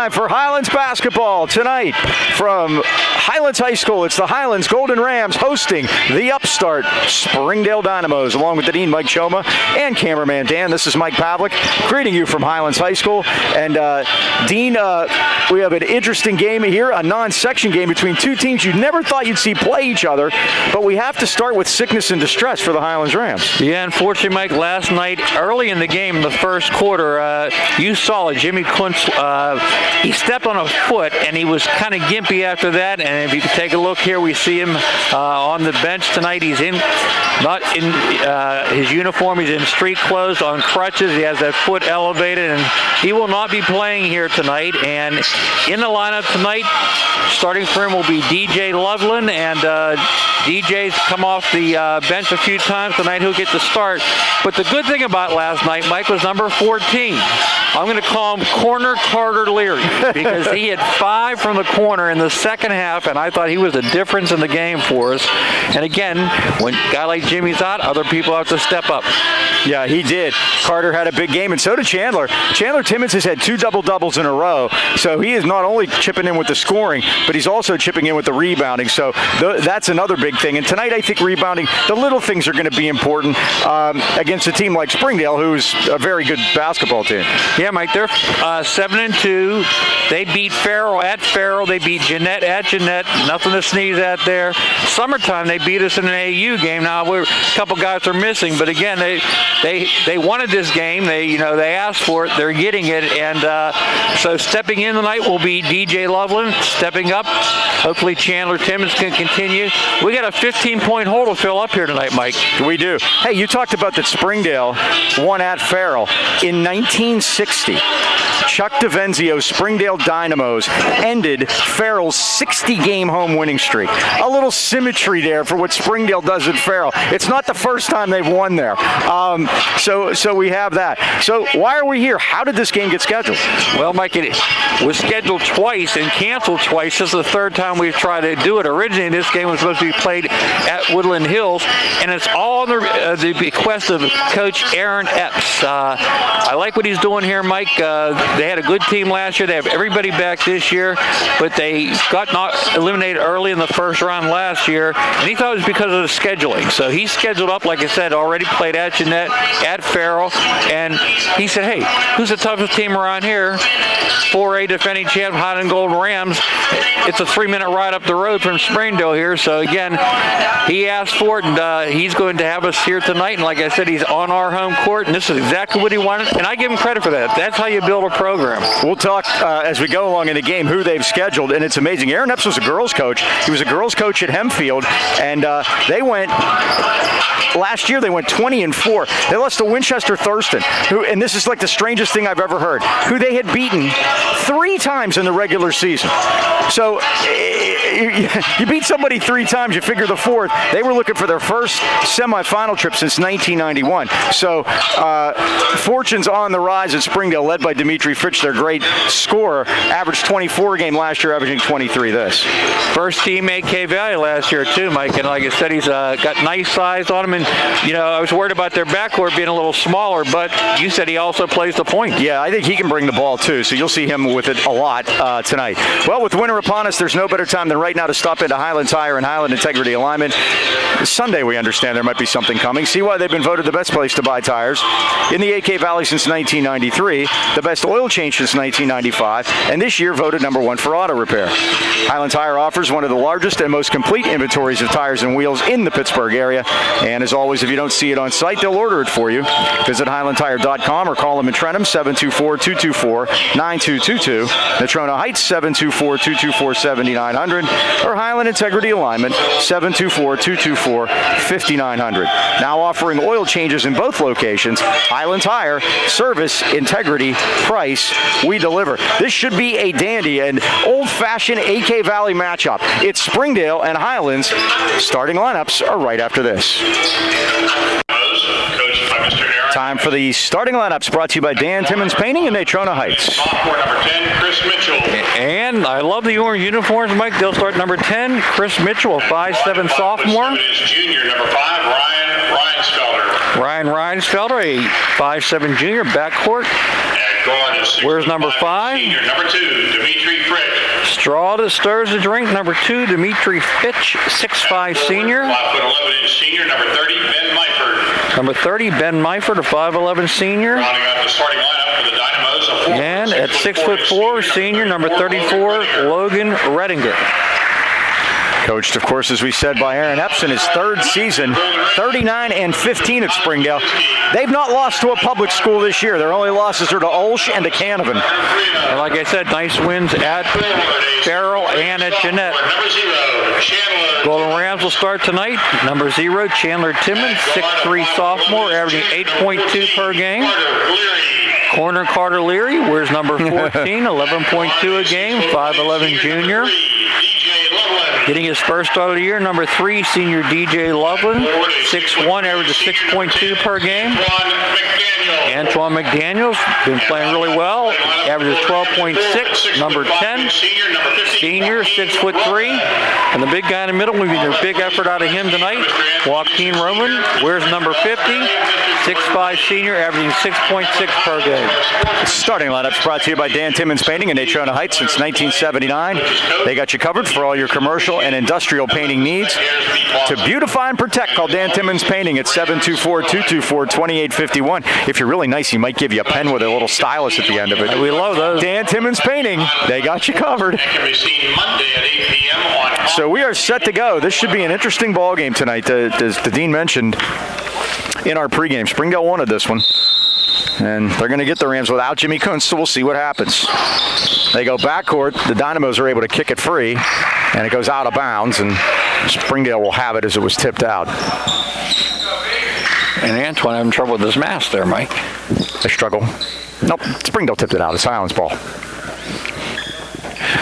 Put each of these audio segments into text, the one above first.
Time for Highlands basketball tonight from Highlands High School. It's the Highlands Golden Rams hosting the upstart Springdale Dynamos, along with the Dean, Mike Choma, and cameraman Dan. This is Mike Pavlik greeting you from Highlands High School. And Dean, we have an interesting game here, a non-section game between two teams you never thought you'd see play each other, but we have to start with sickness and distress for the Highlands Rams. Yeah, unfortunately, Mike, last night, early in the game, in the first quarter, you saw it. Jimmy Kuntz, he stepped on a foot, and he was kind of gimpy after that. And if you can take a look here, we see him on the bench tonight. He's not in his uniform. He's in street clothes, on crutches. He has that foot elevated, and he will not be playing here tonight. And in the lineup tonight, starting for him will be DJ Loveland, and DJ's come off the bench a few times tonight. He'll get the start. But the good thing about last night, Mike, was number 14. I'm going to call him Corner Carter Leary because he had 5 from the corner in the second half, and I thought he was the difference in the game for us. And again, when a guy like Jimmy's out, other people have to step up. Yeah, he did. Carter had a big game, and so did Chandler. Chandler Timmons has had 2 double-doubles in a row, so he is not only chipping in with the scoring, but he's also chipping in with the rebounding. So that's another big thing. And tonight, I think rebounding, the little things are going to be important against a team like Springdale, who's a very good basketball team. Yeah, Mike, they're 7-2. They beat Farrell at Farrell. They beat Jeanette at Jeanette. Nothing to sneeze at there. Summertime, they beat us in an AU game. Now, a couple guys are missing, but again, they wanted this game. They asked for it. They're getting it, and so stepping in tonight will be DJ Loveland. Stepping up, hopefully Chandler Timmons can continue. We got a 15-point hole to fill up here tonight, Mike. We do. Hey, you talked about that Springdale won at Farrell in 1960. Chuck DiVenzio's Springdale Dynamos ended Farrell's 60-game home winning streak. A little symmetry there for what Springdale does at Farrell. It's not the first time they've won there. So we have that. So why are we here? How did this game get scheduled? Well, Mike, it was scheduled twice and canceled twice. This is the third time we've tried to do it. Originally, this game was supposed to be played at Woodland Hills, and it's all on the bequest of Coach Aaron Epps. I like what he's doing here, Mike. They had a good team last year. They have everybody back this year, but they got eliminated early in the first round last year, and he thought it was because of the scheduling. So he's scheduled up, like I said, already played at Jeanette, at Farrell, and he said, hey, who's the toughest team around here? 4A defending champ, Highland Gold Rams. It's a 3-minute ride up the road from Springdale here. So again, he asked for it, and he's going to have us here tonight. And like I said, he's on our home court, and this is exactly what he wanted. And I give him credit for that. That's how you build a program. We'll talk as we go along in the game who they've scheduled, and it's amazing. Aaron Epps was a girls coach. He was a girls coach at Hempfield, and they went last year. They went 20-4. They lost to Winchester Thurston, who, and this is like the strangest thing I've ever heard, who they had beaten 3 times in the regular season. So you beat somebody 3 times, you figure the 4th. They were looking for their first semifinal trip since 1991. So fortunes on the rise at Springdale, led by Dimitri Fitch, their great scorer. Averaged 24 a game last year, averaging 23 this. First team AK Valley last year too, Mike. And like I said, he's got nice size on him. And I was worried about their backcourt being a little smaller, but you said he also plays the point. Yeah, I think he can bring the ball too. So you'll see him with it a lot tonight. Well, with winter upon us, there's no better time than right now to stop into Highland Tire and Highland Integrity Alignment. Sunday, we understand there might be something coming. See why they've been voted the best place to buy tires in the AK Valley since 1993, the best oil change since 1995, and this year voted number 1 for auto repair. Highland Tire offers one of the largest and most complete inventories of tires and wheels in the Pittsburgh area. And as always, if you don't see it on site, they'll order it for you. Visit highlandtire.com or call them in Trenton 724-224-9222, Natrona Heights 724-224-7900, or Highland Integrity Alignment 724-224-5900. Now offering oil changes in both locations. Highland Tire, service, integrity, price, we deliver. This should be a dandy and old-fashioned AK Valley matchup. It's Springdale and Highlands. Starting lineups are right after this. Time for the starting lineups, brought to you by Dan Timmons Painting in Natrona Heights. Sophomore number 10, Chris Mitchell. And I love the orange uniforms, Mike. They'll start number 10, Chris Mitchell, a 5'7" sophomore. Junior, number 5, Ryan Reinsfelder. Ryan Reinsfelder, a 5'7" junior, backcourt. At Guard is 6'5". Where's number 5? Senior number 2, Dimitri Fritsch. Straw that stirs the drink, number 2, Dimitri Fitch, 6'5" senior. 5'11" senior number 30, Ben Myford. Number 30, Ben Myford, a 5'11" senior. Rounding out the starting lineup for the Dynamos. And at 6'4", senior, number 34, Logan Redinger. Coached, of course, as we said, by Aaron Epson, his third season, 39-15 at Springdale. They've not lost to a public school this year. Their only losses are to Olsh and to Canavan. And like I said, nice wins at Farrell and at Jeanette. Number 0, Chandler. Golden Rams will start tonight. Number 0, Chandler Timmons, 6'3" sophomore, averaging 8.2 per game. Corner Carter Leary, where's number 14, 11.2 a game, 5'11" junior. Getting his first start of the year, number 3, senior DJ Loveland, 6'1", averages 6.2 per game. Antoine McDaniels, been playing really well, averages 12.6. Number 10, senior, 6'3". And the big guy in the middle, we need a big effort out of him tonight. Joaquin Roman, where's number 50, 6'5", senior, averaging 6.6 per game. Starting lineups brought to you by Dan Timmons Painting in Daytona Heights since 1979. They got you covered for all your commercial and industrial painting needs. To beautify and protect, call Dan Timmons Painting at 724-224-2851. If you're really nice, he might give you a pen with a little stylus at the end of it. We love those. Dan Timmons Painting, they got you covered. Can be seen Monday at 8 p.m. on. So we are set to go. This should be an interesting ball game tonight, as the Dean mentioned in our pregame. Springdale wanted this one. And they're going to get the Rams without Jimmy Kuntz, so we'll see what happens. They go backcourt. The Dynamos are able to kick it free, and it goes out of bounds, and Springdale will have it as it was tipped out. And Antoine having trouble with his mask there, Mike. They struggle. Nope, Springdale tipped it out. It's Highlands ball.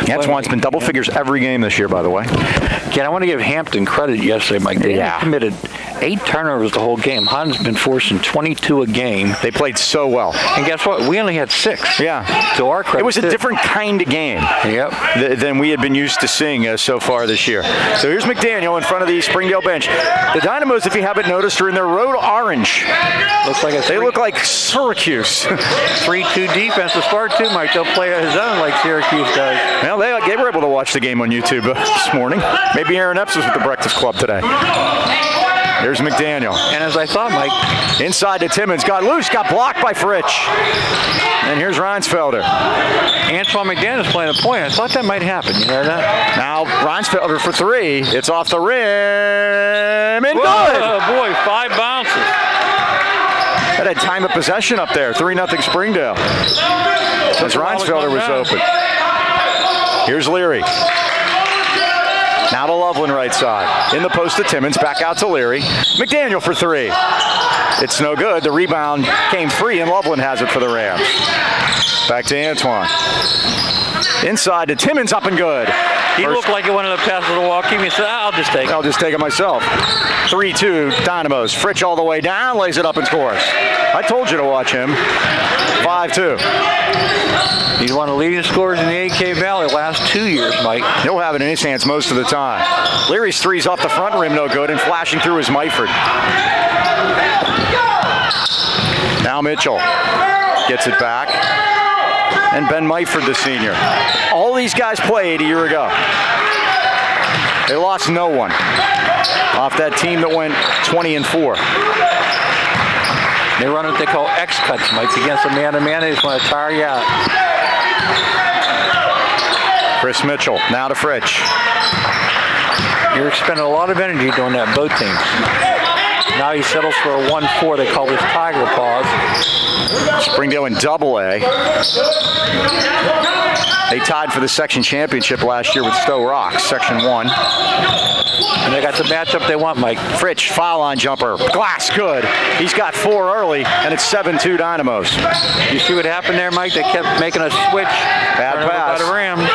Antoine's been double figures every game this year, by the way. Again, I want to give Hampton credit yesterday, Mike. They committed 8 turnovers the whole game. Hunt's been forcing 22 a game. They played so well. And guess what? We only had 6. Yeah. To our credit. It was a different kind of game than we had been used to seeing so far this year. So here's McDaniel in front of the Springdale bench. The Dynamos, if you haven't noticed, are in their road orange. Looks like they look like Syracuse. 3-2 defense to start too, Mike. They'll play his own like Syracuse does. Well, they were able to watch the game on YouTube this morning. Maybe Aaron Epps was with the Breakfast Club today. Here's McDaniel. And as I thought, Mike. Inside to Timmons. Got loose. Got blocked by Fritsch. And here's Reinsfelder. Antoine McDaniel's playing a point. I thought that might happen. You know that? Now Reinsfelder for 3. It's off the rim. And good. Oh, boy. 5 bounces. That had time of possession up there. 3-0 Springdale. As Reinsfelder was open. Here's Leary. Now to Loveland right side. In the post to Timmons. Back out to Leary. McDaniel for 3. It's no good. The rebound came free, and Loveland has it for the Rams. Back to Antoine. Inside to Timmons, up and good. He looked like he wanted to pass it to Joaquin. He said, I'll just take it. I'll just take it myself. 3-2 Dynamos. Fritsch all the way down, lays it up and scores. I told you to watch him. 5-2. He's one of the leading scorers in the AK Valley the last 2 years, Mike. He'll have it in his hands most of the time. Leary's 3's off the front rim, no good, and flashing through is Myford. Now Mitchell gets it back. And Ben Myford, the senior. All these guys played a year ago. They lost no one off that team that went 20-4. They run what they call X-cuts, Mike, against a man-to-man. They just want to tire you out. Chris Mitchell, now to Fritsch. You're expending a lot of energy doing that, both teams. Now he settles for a 1-4. They call this Tiger Pause. Springdale in Double-A. They tied for the section championship last year with Stowe Rocks, Section 1. And they got the matchup they want, Mike. Fritsch, foul line jumper. Glass, good. He's got 4 early, and it's 7-2 Dynamos. You see what happened there, Mike? They kept making a switch. Bad pass. By the Rams.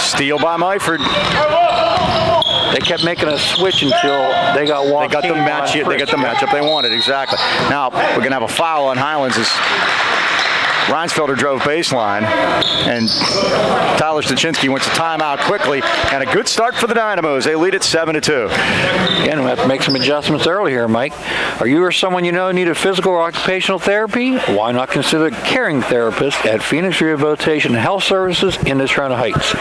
Steal by Myford. They kept making a switch until they got walked. They got the matchup they wanted, exactly. Now, we're going to have a foul on Highlands as Reinsfelder drove baseline, and Tyler Stachinsky went to timeout quickly, and a good start for the Dynamos. They lead it 7-2. Again, we have to make some adjustments early here, Mike. Are you or someone you know need a physical or occupational therapy? Why not consider a caring therapist at Phoenix Rehabilitation and Health Services in the Toronto Heights?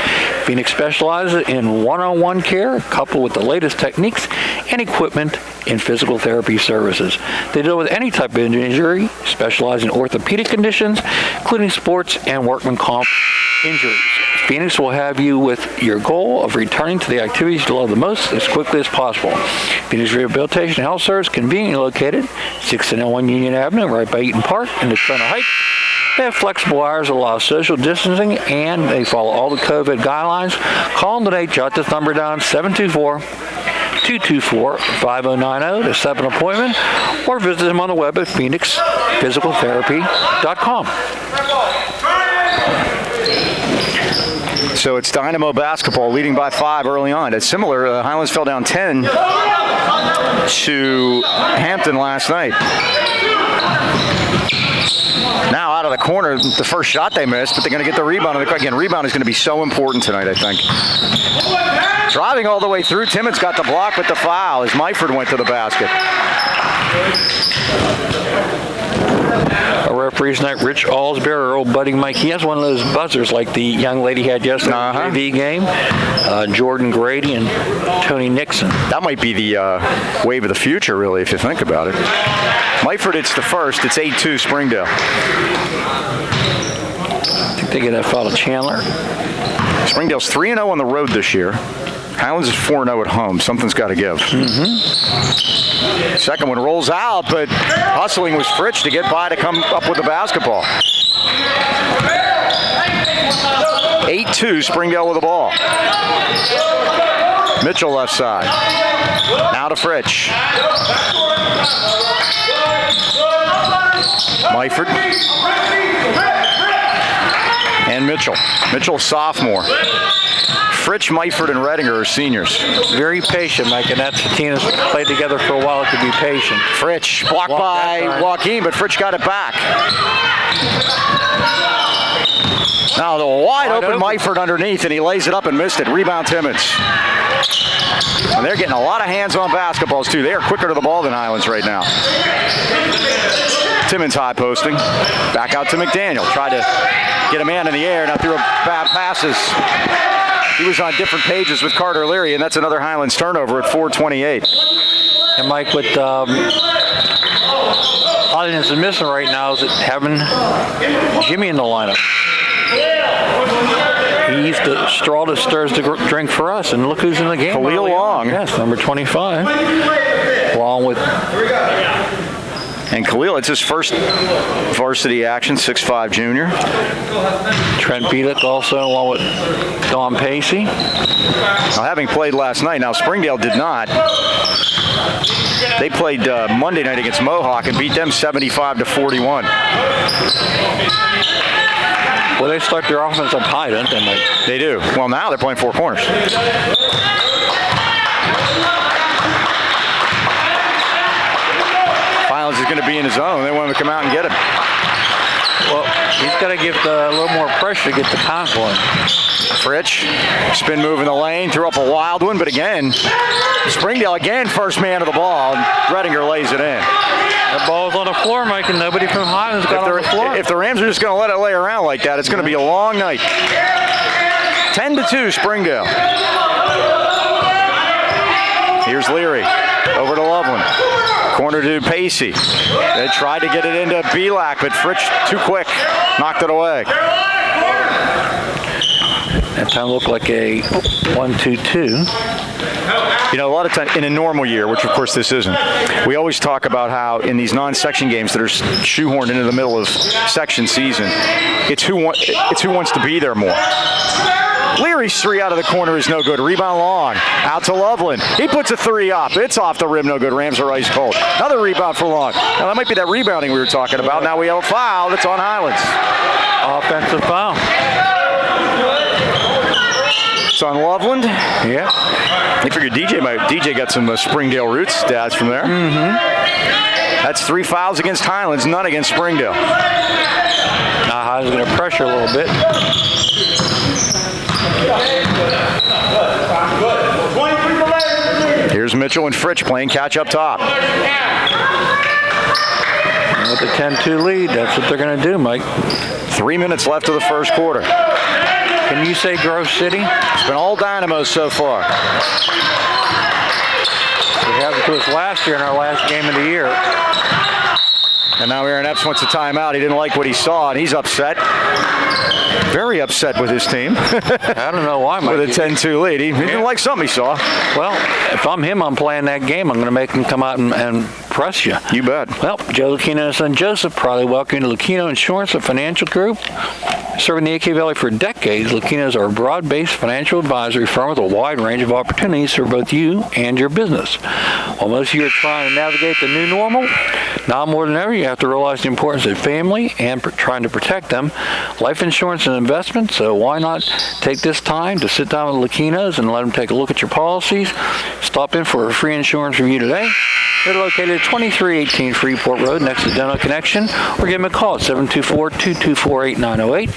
Phoenix specializes in one-on-one care coupled with the latest techniques and equipment in physical therapy services. They deal with any type of injury, specialize in orthopedic conditions, including sports and workman comp injuries. Phoenix will have you with your goal of returning to the activities you love the most as quickly as possible. Phoenix Rehabilitation and Health Service, conveniently located 601 Union Avenue, right by Eaton Park in the Toronto Heights. They have flexible hours that allow social distancing, and they follow all the COVID guidelines. Call them today. Jot this number down, 724-224-5090 to set up an appointment, or visit them on the web at phoenixphysicaltherapy.com. So it's Dynamo basketball leading by 5 early on. It's similar. Highlands fell down 10 to Hampton last night. Now out of the corner, the first shot they missed, but they're going to get the rebound. Again, rebound is going to be so important tonight, I think. Driving all the way through, Timmons got the block with the foul as Myford went to the basket. A referees tonight, Rich Allsbury, old buddy Mike. He has one of those buzzers like the young lady had yesterday in the JV game. Jordan Grady and Tony Nixon. That might be the wave of the future, really, if you think about it. Myford, it's the first. It's 8-2 Springdale. I think they get that foul to Chandler. Springdale's 3-0 on the road this year. Highlands is 4-0 at home. Something's got to give. Second one rolls out, but hustling was Fritsch to get by to come up with the basketball. 8-2 Springdale with the ball. Mitchell left side. Now to Fritsch. Myford. And Mitchell. Mitchell, sophomore. Fritsch, Myford, and Redinger are seniors. Very patient, Mike, and that's the team that's played together for a while to be patient. Fritsch blocked by Joaquin, but Fritsch got it back. Now the wide open Myford underneath, and he lays it up and missed it. Rebound Timmons. And they're getting a lot of hands-on basketballs, too. They are quicker to the ball than Highlands right now. Timmons high posting. Back out to McDaniel. Tried to get a man in the air, now threw a bad passes. He was on different pages with Carter Leary, and that's another Highlands turnover at 4:28. And Mike, what Highlands is missing right now is having Jimmy in the lineup. He's the straw that stirs the drink for us, and look who's in the game. Khalil Long. Yes, number 25. Along with... And Khalil, it's his first varsity action, 6'5" junior. Trent Bielek also, along with Don Pacey. Now, having played last night, now Springdale did not. They played Monday night against Mohawk and beat them 75-41. Well, they start their offense up high, don't they, Mike? They do. Well, now they're playing four corners. Highlands is going to be in his zone. They want him to come out and get him. Well, he's got to give a little more pressure to get the count going. Fritsch, spin move in the lane, threw up a wild one, but again, Springdale again first man of the ball, and Redinger lays it in. The ball's on the floor, Mike, and nobody from Highlands got on the floor. If the Rams are just going to let it lay around like that, it's going to be a long night. 10-2 Springdale. Here's Leary, over to Loveland. Corner to Pacey. They tried to get it into Bielak, but Fritsch too quick, knocked it away. That time looked like a 1-2-2. You know, a lot of times in a normal year, which of course this isn't, we always talk about how in these non-section games that are shoehorned into the middle of section season, it's who wants to be there more. Leary's three out of the corner is no good. Rebound Long. Out to Loveland. He puts a three up. It's off the rim, no good. Rams are ice cold. Another rebound for Long. Now that might be that rebounding we were talking about. Now we have a foul. It's on Highlands. Offensive foul. It's on Loveland. Yeah. I figured DJ got some Springdale roots stats from there. Mm-hmm. That's 3 fouls against Highlands, none against Springdale. Now pressure a little bit. Here's Mitchell and Fritsch playing catch up top. With the 10-2 lead, that's what they're going to do, Mike. 3 minutes left of the first quarter. Can you say Grove City? It's been all Dynamos so far. It happened to us last year in our last game of the year. And now Aaron Epps wants a timeout. He didn't like what he saw, and he's upset. Very upset with his team. I don't know why, Mike. With a 10-2 lead. He didn't like something he saw. Well, if I'm him, I'm playing that game. I'm going to make him come out and press you. You bet. Well, Joe Lucchino and son Joseph proudly welcome you to Lucchino Insurance, a financial group. Serving the AK Valley for decades, Lucchino's are a broad-based financial advisory firm with a wide range of opportunities for both you and your business. While most of you are trying to navigate the new normal, now more than ever, you have to realize the importance of family and trying to protect them. Life insurance and investment, so why not take this time to sit down with Lucchino's and let them take a look at your policies. Stop in for a free insurance review today. They're located at 2318 Freeport Road next to Dental Connection, or give them a call at 724-224-8908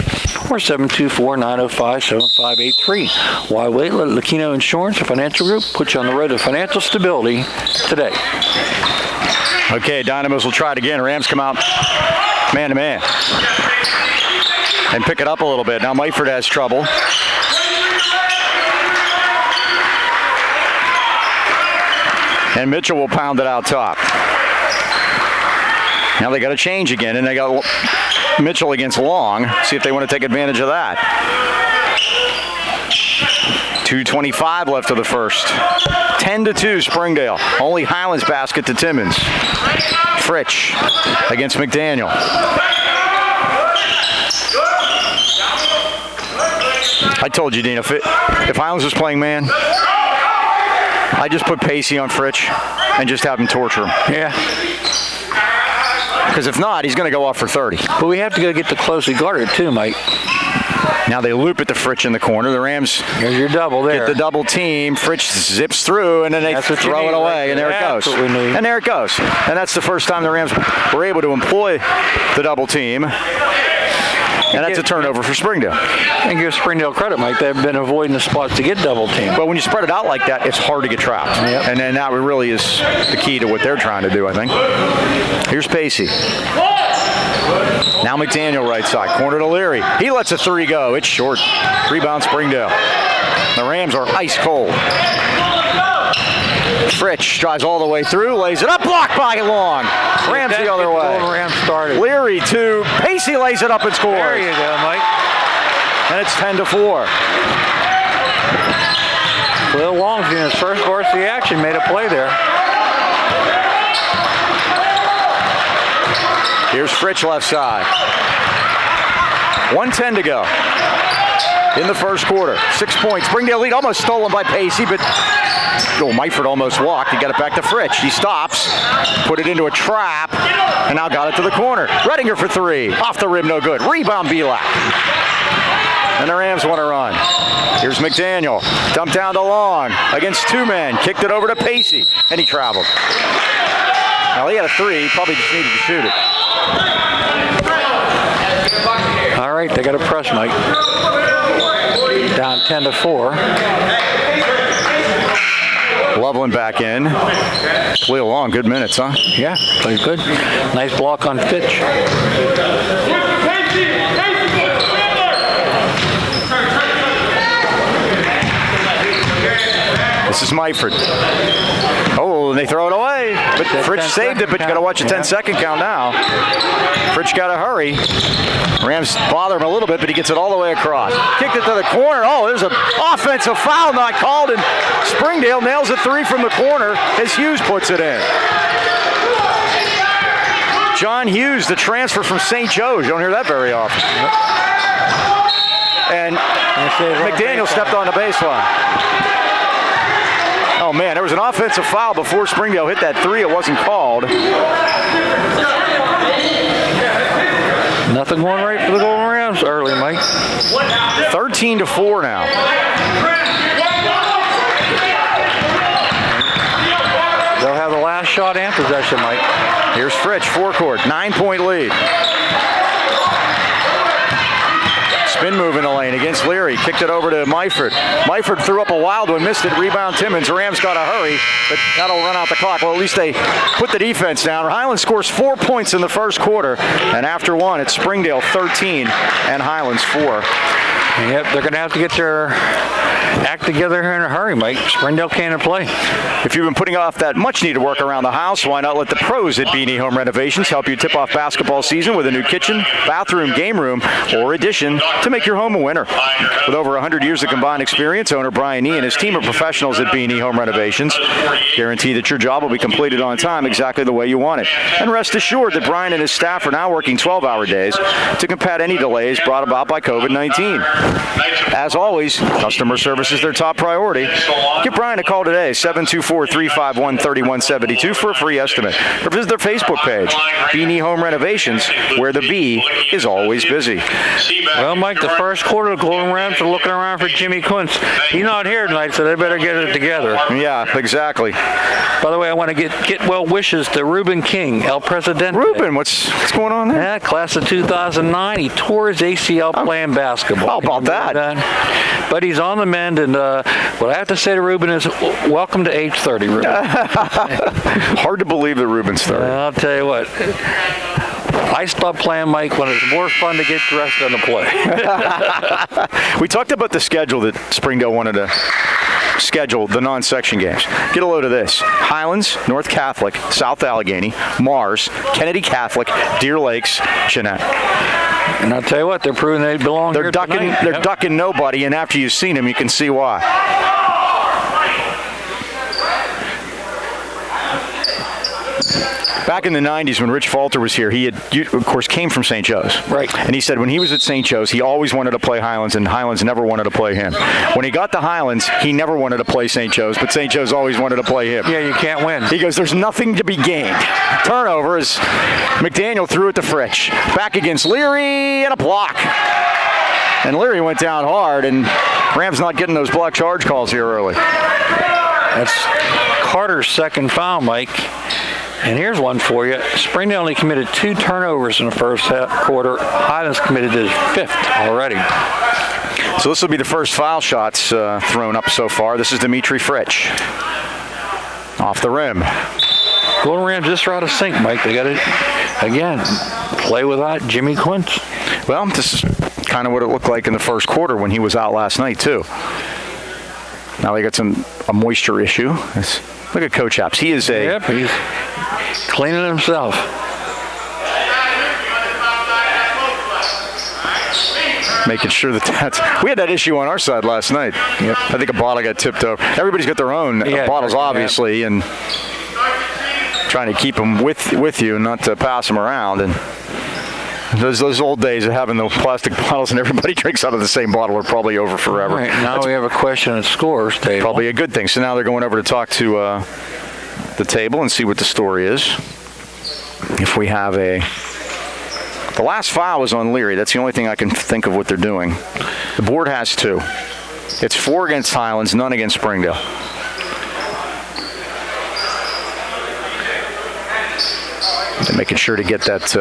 or 724-905-7583. Why wait? Let Lucchino Insurance, a financial group, put you on the road to financial stability today. Okay, Dynamos will try it again. Rams come out man-to-man and pick it up a little bit. Now Mitford has trouble. And Mitchell will pound it out top. Now they got to change again, and they got Mitchell against Long. See if they want to take advantage of that. 2:25 left of the first. 10-2 Springdale. Only Highlands basket to Timmons. Fritsch against McDaniel. I told you, Dean, if Highlands was playing man, I just put Pacey on Fritsch and just have him torture him. Yeah. Because if not, he's going to go off for 30. But we have to go get the closely guarded too, Mike. Now they loop at the Fritsch in the corner. The Rams Here's your double there. get the double team. Fritsch zips through, and then they throw it away, and there it goes. That's what we need. And there it goes. And that's the first time the Rams were able to employ the double team. And that's a turnover for Springdale. And give Springdale credit, Mike. They've been avoiding the spots to get double team. But when you spread it out like that, it's hard to get trapped. Yep. And then that really is the key to what they're trying to do, I think. Here's Pacey. Now McDaniel right side. Corner to Leary. He lets a three go. It's short. Rebound Springdale. The Rams are ice cold. Fritsch drives all the way through, lays it up, blocked by Long. Rams the other way. Rams started. Leary to Pacey, lays it up and scores. There you go, Mike. And it's 10-4. Will Long's in his first varsity action, made a play there. Here's Fritsch left side. 1:10 to go in the first quarter. 6 points. Springdale lead almost stolen by Pacey, but Mitford almost walked. He got it back to Fritsch. He stops, put it into a trap, and now got it to the corner. Redinger for three. Off the rim, no good. Rebound, Belak. And the Rams want to run. Here's McDaniel. Dumped down to Long against two men. Kicked it over to Pacey, and he traveled. Now he had a three. He probably just needed to shoot it. All right, they got to press, Mike. Down 10-4. Loveland back in. Leo Long, good minutes, huh? Yeah, played good. Nice block on Fitch. This is Mitford. Oh, and they throw it away. But Fritsch saved it, but you got to watch a 10-second count now. Fritsch got to hurry. Rams bother him a little bit, but he gets it all the way across. Kicked it to the corner. Oh, there's an offensive foul not called, and Springdale nails a three from the corner as Hughes puts it in. John Hughes, the transfer from St. Joe's. You don't hear that very often. And McDaniel stepped on the baseline. Oh, man, there was an offensive foul before Springdale hit that three. It wasn't called. Nothing going right for the Golden Rams early, Mike. 13-4 now. They'll have the last shot and possession, Mike. Here's Fritsch, forecourt, 9-point lead. Spin move in the lane against Leary. Kicked it over to Myford. Myford threw up a wild one, missed it. Rebound Timmons. Rams got to hurry, but that'll run out the clock. Well, at least they put the defense down. Highlands scores 4 points in the first quarter, and after one, it's Springdale 13 and Highlands 4. Yep, they're going to have to get their act together here in a hurry, Mike. Springdale can't play. If you've been putting off that much-needed work around the house, why not let the pros at Beanie Home Renovations help you tip off basketball season with a new kitchen, bathroom, game room, or addition to make your home a winner. With over 100 years of combined experience, owner Brian E. and his team of professionals at Beanie Home Renovations guarantee that your job will be completed on time exactly the way you want it. And rest assured that Brian and his staff are now working 12-hour days to combat any delays brought about by COVID-19. As always, customer service is their top priority. Give Brian a call today, 724-351-3172 for a free estimate. Or visit their Facebook page, Beanie Home Renovations, where the bee is always busy. Well, Mike, the first quarter, the Golden Rams are looking around for Jimmy Quince. He's not here tonight, so they better get it together. Yeah, exactly. By the way, I want to get well wishes to Ruben King, El Presidente. Ruben, what's going on there? Yeah, class of 2009. He tore his ACL playing basketball. How about that? But he's on the mend, and what I have to say to Ruben is, welcome to age 30, Ruben. Hard to believe that Ruben's 30. I'll tell you what. I stopped playing, Mike, when it was more fun to get dressed than to play. We talked about the schedule that Springdale wanted to schedule, the non-section games. Get a load of this. Highlands, North Catholic, South Allegheny, Mars, Kennedy Catholic, Deer Lakes, Jeanette. And I'll tell you what, they're proving they belong here tonight. They're ducking nobody, and after you've seen them, you can see why. Back in the 90s when Rich Falter was here, he had, of course, came from St. Joe's. Right. And he said when he was at St. Joe's, he always wanted to play Highlands, and Highlands never wanted to play him. When he got to Highlands, he never wanted to play St. Joe's, but St. Joe's always wanted to play him. Yeah, you can't win. He goes, there's nothing to be gained. Turnover as McDaniel threw it to Fritsch. Back against Leary, and a block. And Leary went down hard, and Rams not getting those block charge calls here early. That's Carter's second foul, Mike. And here's one for you. Springdale only committed 2 turnovers in the first quarter. Highlands committed his 5th already. So this will be the first foul shots thrown up so far. This is Dimitri Fritsch. Off the rim. Golden Rams just are out of sync, Mike. They got to, again, play without Jimmy Quince. Well, this is kind of what it looked like in the first quarter when he was out last night, too. Now they got a moisture issue. Look at Coach Apps. He is Yep, he's cleaning himself. Making sure that's... We had that issue on our side last night. Yep. I think a bottle got tipped over. Everybody's got their own bottles, obviously, and trying to keep them with you and not to pass them around. And those old days of having the plastic bottles and everybody drinks out of the same bottle are probably over forever. Right, now we have a question at scores table. Probably a good thing. So now they're going over to talk to the table and see what the story is. If we have the last foul was on Leary. That's the only thing I can think of what they're doing. The board has 2. It's 4 against Highlands, none against Springdale. They're making sure to get that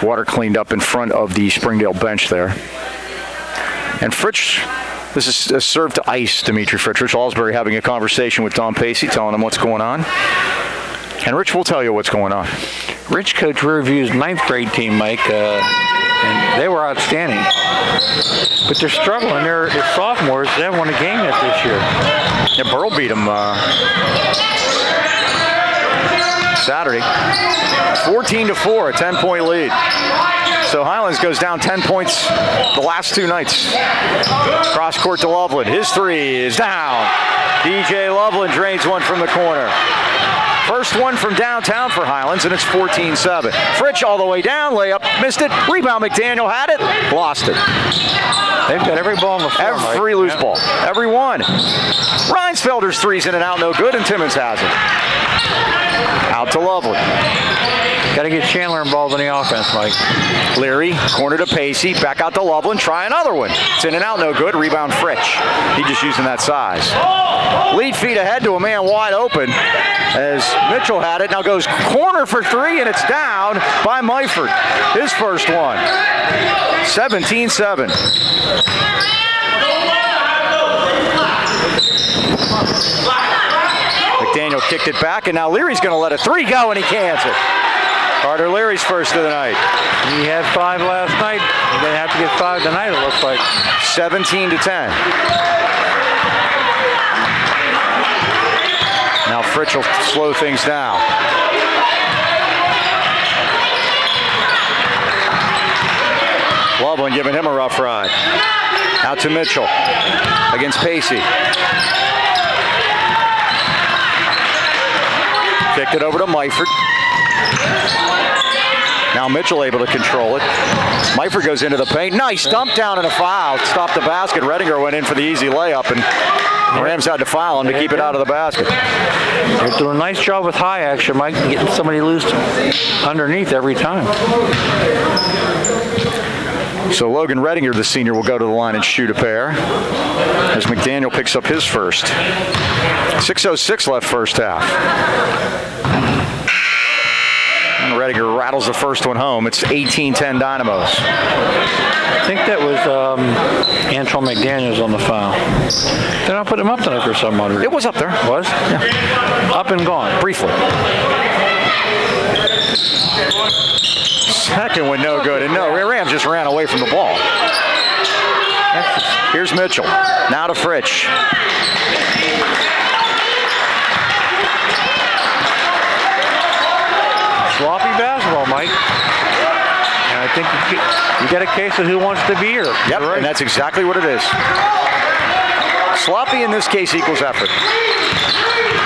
water cleaned up in front of the Springdale bench there. And Fritsch, this is served to ice Dimitri Fritsch. Rich Alsbury having a conversation with Don Pacey, telling him what's going on. And Rich will tell you what's going on. Rich coached Riverview's 9th grade team, Mike, and they were outstanding. But they're struggling. They're sophomores. They haven't won a game yet this year. Yeah, Burl beat them Saturday. 14-4, a 10-point lead. So Highlands goes down 10 points the last 2 nights. Cross court to Loveland. His 3 is down. DJ Loveland drains one from the corner. First one from downtown for Highlands, and it's 14-7. Fritsch all the way down, layup, missed it. Rebound, McDaniel had it, lost it. They've got every ball on the floor, Every loose ball, every one. Reinsfelder's 3's in and out, no good, and Timmons has it. Out to Loveland. Got to get Chandler involved in the offense, Mike. Leary, corner to Pacey, back out to Loveland, try another one. It's in and out, no good. Rebound Fritch. He just using that size. Lead feet ahead to a man wide open as Mitchell had it. Now goes corner for three, and it's down by Myford. His first one. 17-7. McDaniel kicked it back, and now Leary's going to let a three go, and he cans it. Carter Leary's first of the night. He had 5 last night. He's going to have to get 5 tonight, it looks like. 17-10. Now Fritch will slow things down. Loveland giving him a rough ride. Out to Mitchell against Pacey. Kicked it over to Myford. Now Mitchell able to control it. Myford goes into the paint. Nice dump down and a foul. Stopped the basket. Redinger went in for the easy layup, and the Rams had to foul him to keep it out of the basket. They're doing a nice job with high action, Mike, getting somebody loose underneath every time. So Logan Redinger, the senior, will go to the line and shoot a pair as McDaniel picks up his first. 6:06 left first half. And Redinger rattles the first one home. It's 18-10 Dynamos. I think that was Antoine McDaniels on the foul. They're not putting him up tonight for some odd reason. It was up there. Was? Yeah. Up and gone. Briefly. Second one no good, and no, Rams just ran away from the ball. Here's Mitchell. Now to Fritch. Sloppy basketball, Mike. And I think you got a case of who wants to be here. Yep, right. And that's exactly what it is. Sloppy in this case equals effort.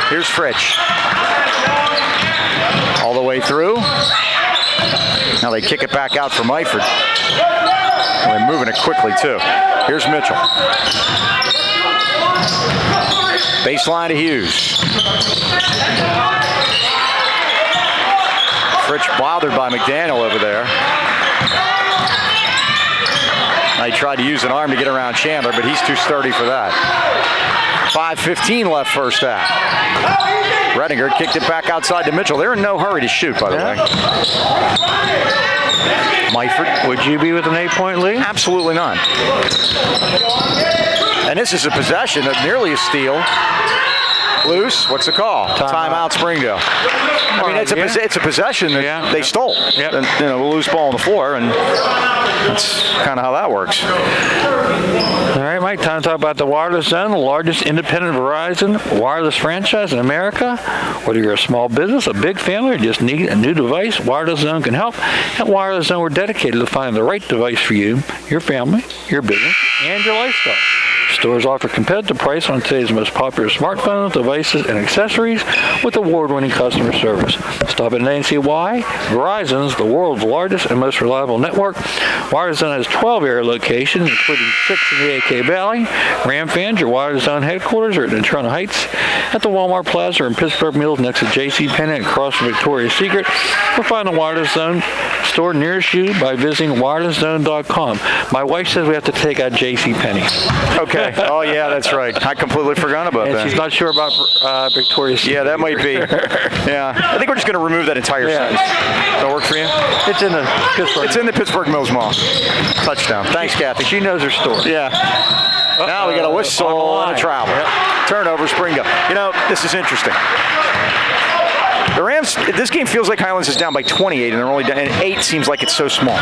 Here's Fritch. All the way through. Now they kick it back out for Myford. And they're moving it quickly, too. Here's Mitchell. Baseline to Hughes. Fritch bothered by McDaniel over there. Now he tried to use an arm to get around Chandler, but he's too sturdy for that. 5:15 left first half. Redinger kicked it back outside to Mitchell. They're in no hurry to shoot, by the way. Myford. Would you be with an 8-point lead? Absolutely not. And this is a possession of nearly a steal. Loose. What's the call? Timeout Springdale. I mean, it's a possession that they stole. Yep. And, a loose ball on the floor, and that's kind of how that works. All right, Mike, time to talk about the Wireless Zone, the largest independent Verizon wireless franchise in America. Whether you're a small business, a big family, or just need a new device, Wireless Zone can help. At Wireless Zone, we're dedicated to finding the right device for you, your family, your business, and your lifestyle. Stores offer competitive price on today's most popular smartphones, devices, and accessories with award-winning customer service. Stop in today and see why. Verizon's the world's largest and most reliable network. Wireless Zone has 12 area locations, including 6 in the AK Valley. Ram fans, your Wireless Zone headquarters are in Toronto Heights, at the Walmart Plaza in Pittsburgh Mills next to J.C. Penney across from Victoria's Secret. Or find a Wireless Zone store nearest you by visiting wirelesszone.com. My wife says we have to take out J.C. Penney. Okay. Oh, yeah, that's right. I completely forgot about that. And she's not sure about Victoria's Secret. Yeah, that might be. Yeah. I think we're just going to remove that entire sentence. That'll work for you? It's in the Pittsburgh. It's in the Pittsburgh Mills Mall. Touchdown. Thanks, Kathy. She knows her store. Yeah. Now we got a whistle and a travel. Yep. Turnover, Springdale. This is interesting. The Rams, this game feels like Highlands is down by 28, and they're only down, and 8 seems like it's so small.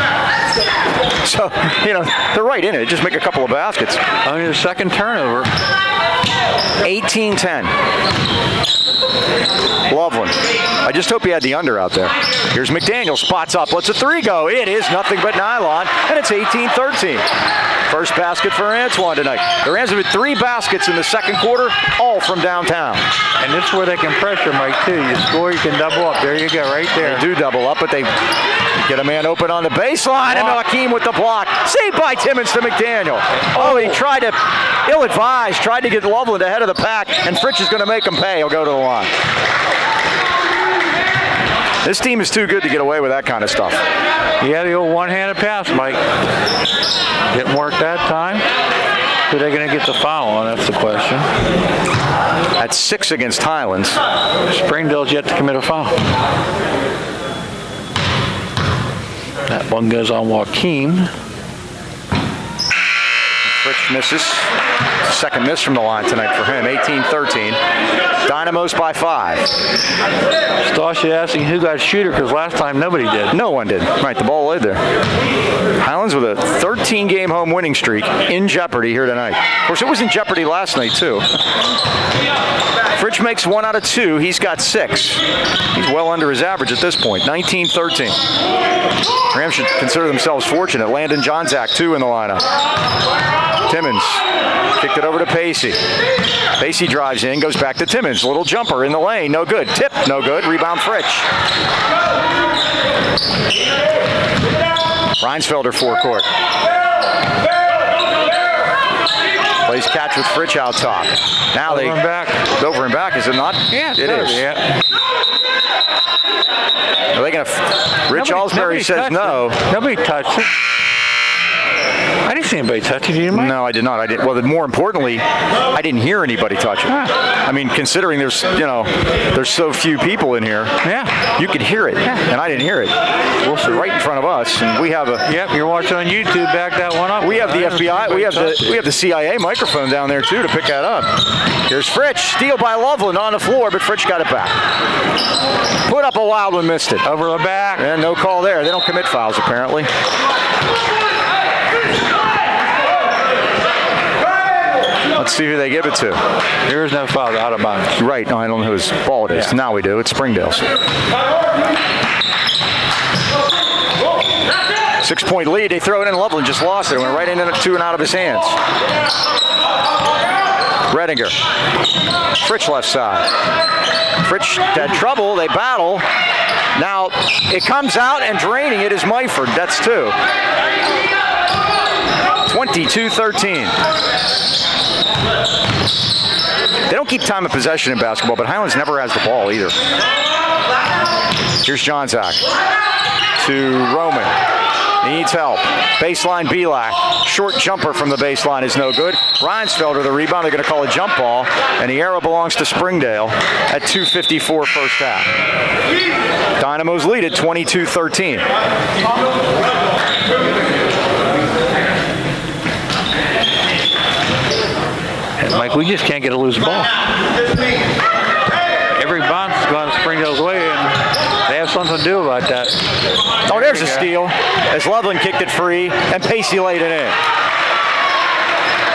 So, they're right in it. Just make a couple of baskets. Only the second turnover. 18-10. Loveland. I just hope he had the under out there. Here's McDaniel, spots up, lets a three go. It is nothing but nylon, and it's 18-13. First basket for Antoine tonight. The Rams have had 3 baskets in the second quarter, all from downtown. And this is where they can pressure, Mike, too. You score, you can double up. There you go, right there. They do double up, but they get a man open on the baseline, and Hakeem with the block. Saved by Timmons to McDaniel. Oh, he tried to, ill-advised, tried to get Loveland ahead of the pack, and Fritch is going to make him pay. He'll go to the line. This team is too good to get away with that kind of stuff. Yeah, the old one-handed pass, Mike. Didn't work that time. Who are they going to get the foul on? That's the question. At 6 against Highlands. Springdale's yet to commit a foul. That one goes on Joaquin. Fritch misses. Second miss from the line tonight for him. 18-13. Dynamos by 5. Stasha asking who got shooter because last time nobody did. No one did. Right, the ball laid there. Highlands with a 13-game home winning streak in jeopardy here tonight. Of course, it was in jeopardy last night, too. Fritch makes 1 out of 2. He's got 6. He's well under his average at this point. 19-13. Rams should consider themselves fortunate. Landon Johnzak, 2 in the lineup. Timmons kicked it over to Pacey. Pacey drives in, goes back to Timmons. Little jumper in the lane, no good. Tip, no good. Rebound Fritch. Reinsfelder forecourt. Plays catch with Fritch out top. Now Over and back. Over and back, is it not? Yeah, it is. Yeah. Are they going to? Rich Alsbury says no. Nobody touched it. I didn't see anybody touch it, did you, Mike? No, I did not. I did. Well, more importantly, I didn't hear anybody touch it. I mean, considering there's so few people in here. Yeah. You could hear it, and I didn't hear it. We'll see. Right in front of us, and we have a. Yep, you're watching on YouTube. Back that one up. We have the FBI. We have the CIA microphone down there too to pick that up. Here's Fritch. Steal by Loveland on the floor, but Fritch got it back. Put up a wild one, missed it. Over the back. And no call there. They don't commit fouls apparently. Let's see who they give it to. There is no foul, out of bounds. Right. No, I don't know whose ball it is. Yeah. Now we do. It's Springdale's. 6-point lead. They throw it in. Loveland just lost it. It went right into 2 and out of his hands. Redinger. Fritch left side. Fritch had trouble. They battle. Now it comes out and draining it is Myford. That's 2. 22-13. They don't keep time of possession in basketball, but Highlands never has the ball either. Here's Johnzak to Roman. He needs help. Baseline Belak. Short jumper from the baseline is no good. Reinsfelder the rebound. They're going to call a jump ball, and the arrow belongs to Springdale at 2:54 first half. Dynamos lead at 22-13. Mike, we just can't get a loose ball. Every bounce has gone Springdale's way, and they have something to do about that. Oh, there's a steal as Loveland kicked it free, and Pacey laid it in.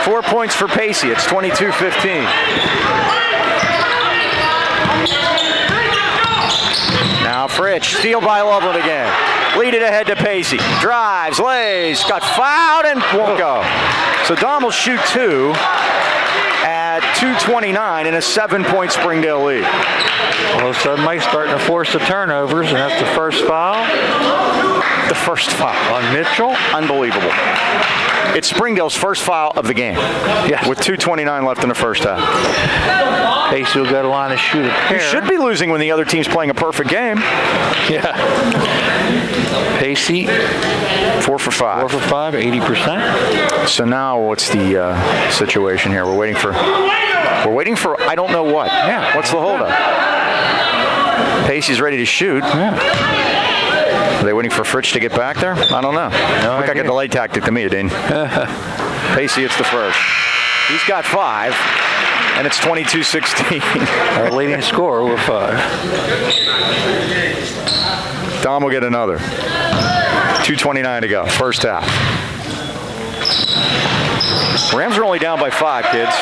4 points for Pacey. It's 22-15. Now Fritch, steal by Loveland again. Lead it ahead to Pacey. Drives, lays, got fouled, and won't go. So Dom will shoot 2 at 2:29 in a 7-point Springdale lead. All of a sudden, Mike's starting to force the turnovers, and that's the first foul. The first foul On Mitchell. Unbelievable. It's Springdale's first foul of the game. Yes. With 2:29 left in the first half. Pacey will go to line and shoot a pair. You should be losing when the other team's playing a perfect game. Yeah. Pacey. 4 for 5. 4 for 5, 80%. So now what's the situation here? We're waiting for I don't know what. Yeah. What's the holdup? Pacey's ready to shoot. Yeah. Are they waiting for Fritch to get back there? I don't know. Look like a delay tactic to me, Dean. Pacey hits the first. He's got 5, and it's 22-16. Our leading scorer with 5. Dom will get another. 2:29 to go, first half. Rams are only down by 5, kids.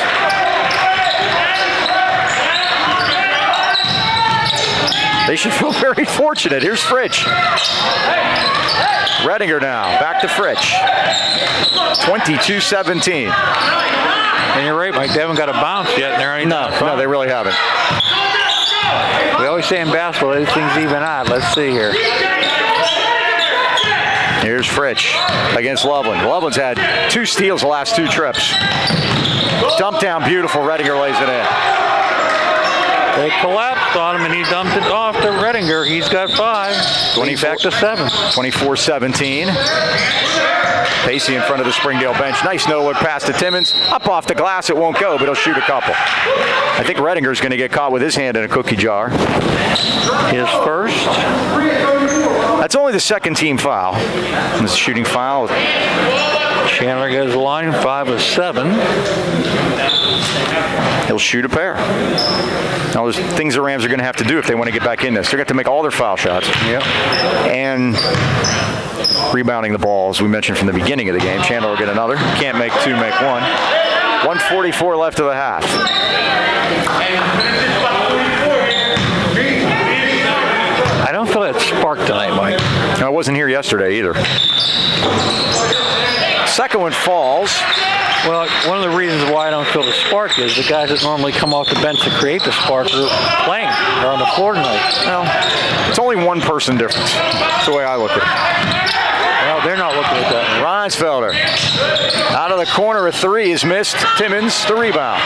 They should feel very fortunate. Here's Fritch. Redinger now, back to Fritch. 22-17. And you're right, Mike. They haven't got a bounce yet. And they're only No, they really haven't. We always say in basketball, these things even out. Let's see here. Here's Fritch against Loveland. Loveland's had 2 steals the last 2 trips. Dump down, beautiful. Redinger lays it in. They collapsed on him, and he dumped it off to Redinger. He's got 5. 24 back to 7. 24-17. Pacey in front of the Springdale bench. Nice no-look pass to Timmons. Up off the glass, it won't go, but he'll shoot a couple. I think Redinger's going to get caught with his hand in a cookie jar. His first. That's only the second team foul. This is a shooting foul. Chandler goes to the line, 5 of 7. He'll shoot a pair. Now, there's things the Rams are going to have to do if they want to get back in this. They're going to have to make all their foul shots. Yep. And rebounding the ball, as we mentioned from the beginning of the game. Chandler will get another. Can't make 2, make 1. 1:44 left of the half. I don't feel that spark tonight, Mike. No, I wasn't here yesterday either. Second one falls. Well, one of the reasons why I don't feel the spark is the guys that normally come off the bench to create the spark are playing. They're on the floor tonight. Well, it's only one person difference. That's the way I look at it. Well, they're not looking at that. Reinsfelder out of the corner, a 3 is missed. Timmons, the rebound.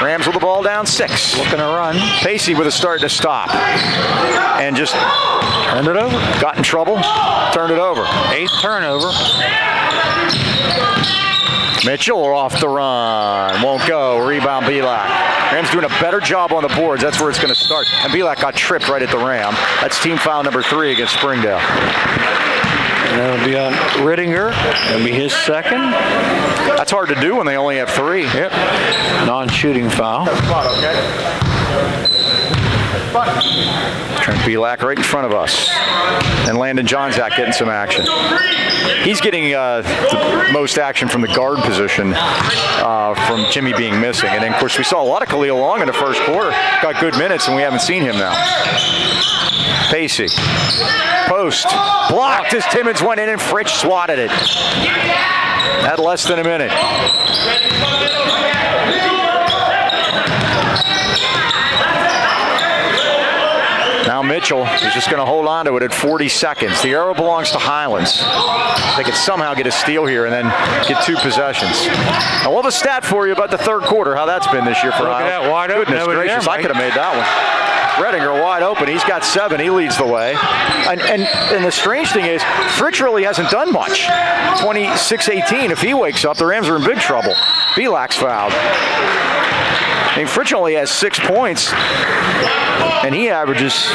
Rams with the ball down 6. Looking to run. Pacey with a start to stop. And just turned it over. Got in trouble, turned it over. 8th turnover. Mitchell off the run. Won't go. Rebound, Pavlik. Rams doing a better job on the boards. That's where it's going to start. And Pavlik got tripped right at the ram. That's team foul number 3 against Springdale. And that'll be on Redinger. That'll be his second. That's hard to do when they only have 3. Yep. Non-shooting foul. Trent Pavlik right in front of us. And Landon Johnzak getting some action. He's getting the most action from the guard position from Jimmy being missing. And then, of course, we saw a lot of Khalil Long in the first quarter. Got good minutes, and we haven't seen him now. Pacey. Post. Blocked as Timmons went in, and Fritsch swatted it. At less than a minute. Now Mitchell is just going to hold on to it at 40 seconds. The arrow belongs to Highlands. They could somehow get a steal here and then get 2 possessions. Now we'll have a stat for you about the third quarter, how that's been this year for Highlands. Look at that, wide open. Goodness gracious, I could have made that one. Redinger wide open. He's got 7. He leads the way. And the strange thing is, Fritsch really hasn't done much. 26-18. If he wakes up, the Rams are in big trouble. Pavlik's fouled. I mean, Fritsch only has 6 points, and he averages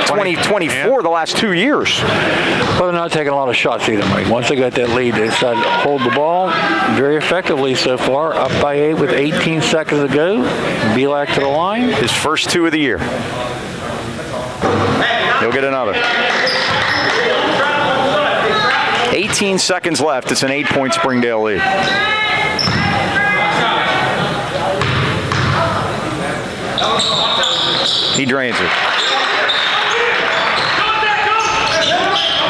24 the last 2 years. Well, they're not taking a lot of shots either, Mike. Once they got that lead, they decided to hold the ball very effectively so far. Up by 8 with 18 seconds to go. Pavlik to the line. His first 2 of the year. He'll get another. 18 seconds left. It's an 8-point Springdale lead. He drains it.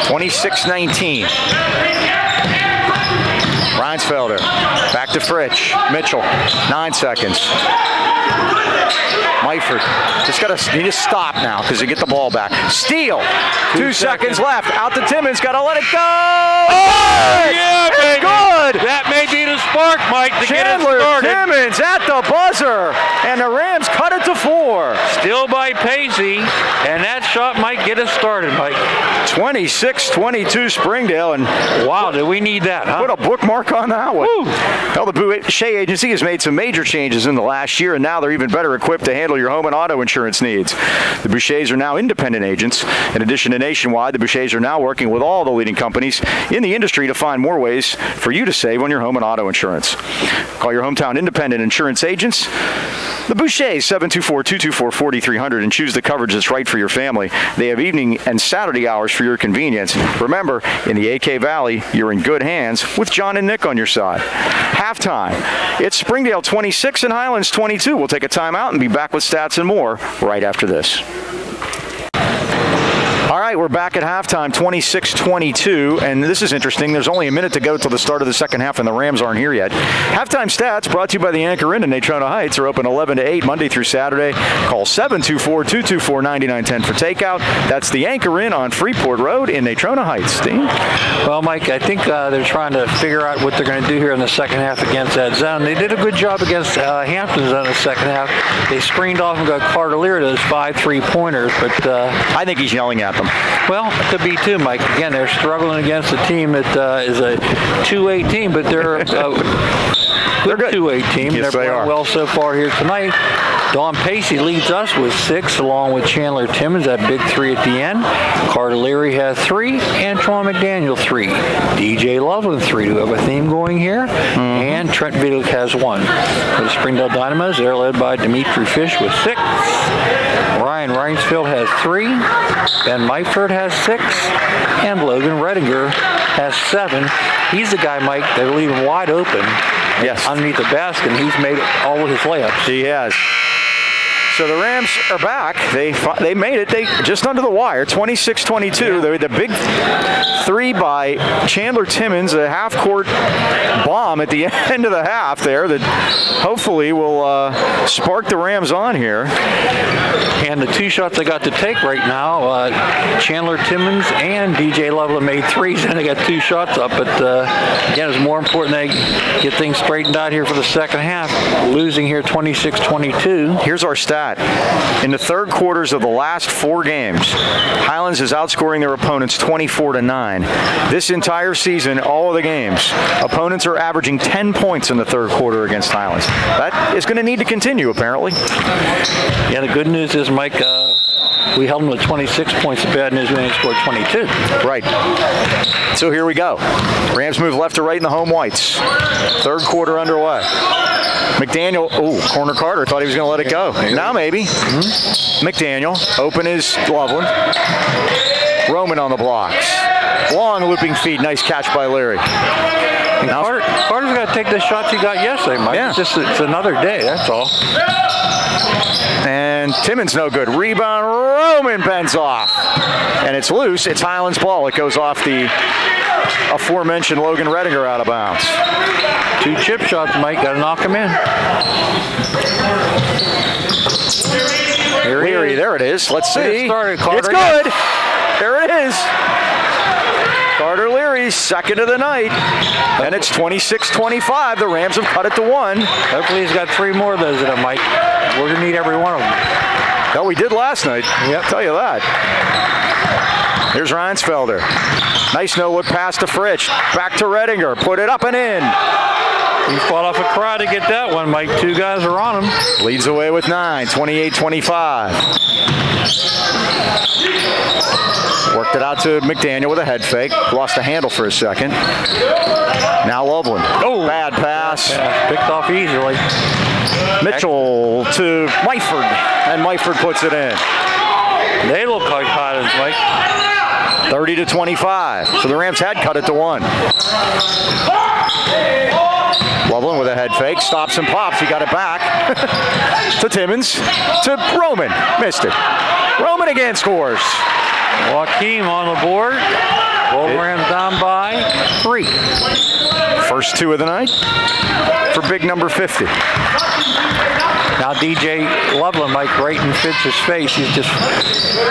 26-19. Reinsfelder. Back to Fritsch. Mitchell. 9 seconds. Myford. Need to stop now because they get the ball back. Steal. 2 seconds left. Out to Timmons. Got to let it go. Oh, yeah, baby. Good. That may be the spark, Mike, to Chandler get it started. Timmons at the buzzer. And the Rams cut it to 4. Still by Pacey. And that shot might get us started, Mike. 26-22 Springdale. And wow, do we need that, huh? put a bookmark on that one. Woo. Well, the Boucher Agency has made some major changes in the last year, and now they're even better equipped to handle your home and auto insurance needs. The Bouchers are now independent agents. In addition to Nationwide, the Bouchers are now working with all the leading companies in the industry to find more ways for you to save on your home and auto insurance. Call your hometown independent insurance agents, the Bouchers, 724-224-4300, and choose the coverage that's right for your family. They have evening and Saturday hours for your convenience. Remember, in the AK Valley, you're in good hands with John and Nick on your side. Halftime. It's Springdale 26 and Highlands 22. We'll take a timeout and be back with stats and more right after this. All right, we're back at halftime, 26-22, and this is interesting. There's only a minute to go till the start of the second half, and the Rams aren't here yet. Halftime stats brought to you by the Anchor Inn in Natrona Heights. Are open 11 to 8 Monday through Saturday. Call 724-224-9910 for takeout. That's the Anchor Inn on Freeport Road in Natrona Heights. Steve? Well, Mike, I think they're trying to figure out what they're going to do here in the second half against that zone. They did a good job against Hampton's in the second half. They screened off and got Carter Leary those 5 3-pointers, but I think he's yelling at them. well, it could be too, Mike. Again, they're struggling against a team that is a 2-8 team, but they're a good 2-8 team. Yes, they're they are. playing well so far here tonight. Don Pacey leads us with 6, along with Chandler Timmons, that big 3 at the end. Carter Leary has 3, and Choma McDaniel 3. DJ Loveland 3. Do we have a theme going here? And Trent Pavlik has 1. For the Springdale Dynamos, they're led by Dimitri Fish with 6. Ryan Reinsfield has 3. Ben Myford has 6. And Logan Redinger has 7. He's the guy, Mike, they're leaving wide open. Yes. Underneath the basket, and he's made all of his layups. He has. So the Rams are back. They made it. They just under the wire, 26-22. They're the big 3 by Chandler Timmons, a half-court bomb at the end of the half there that hopefully will spark the Rams on here. And the 2 shots they got to take right now, Chandler Timmons and DJ Loveland made 3s, and they got 2 shots up. But again, it's more important they get things straightened out here for the second half. Losing here 26-22. Here's our stat. In the third quarters of the last 4 games, Highlands is outscoring their opponents 24-9. This entire season, all of the games, opponents are averaging 10 points in the third quarter against Highlands. That is going to need to continue, apparently. Yeah, the good news is, Mike, we held them to 26 points. The bad news, we only scored 22. Right. So here we go. Rams move left to right in the home whites. Third quarter underway. McDaniel, corner Carter, thought he was going to let it go. Now maybe. McDaniel, open is Loveland. Roman on the blocks. Long looping feed, nice catch by Leary. Now, Carter's got to take the shots he got yesterday, Mike. Yeah. It's another day, that's all. And Timmons no good. Rebound, Roman bends off. And it's loose. It's Highlands ball. It goes off the aforementioned Logan Redinger out of bounds. 2 chip shots, Mike. Got to knock him in. Leary, there it is. Let's see. It started, Carter. It's good. There it is. Carter Leary, second of the night. And it's 26-25. The Rams have cut it to 1. Hopefully he's got 3 more of those in him, Mike. We're going to need every one of them. No, we did last night. Yep. Tell you that. Here's Reinsfelder. Nice no-look pass to Fritsch. Back to Redinger. Put it up and in. He fought off a crowd to get that one, Mike. 2 guys are on him. Leads away with 9, 28-25. Worked it out to McDaniel with a head fake. Lost the handle for a second. Now Loveland. Oh, bad pass. Picked off easily. Mitchell to Myford, and Myford puts it in. They look like Highlands, Mike. 30-25. So the Rams had cut it to 1. Loveland with a head fake, stops and pops. He got it back to Timmons, to Roman. Missed it. Roman again scores. Joaquim on the board. Rams down by 3. First 2 of the night for big number 50. Now DJ Loveland, Mike, right in Fitz's face. He's just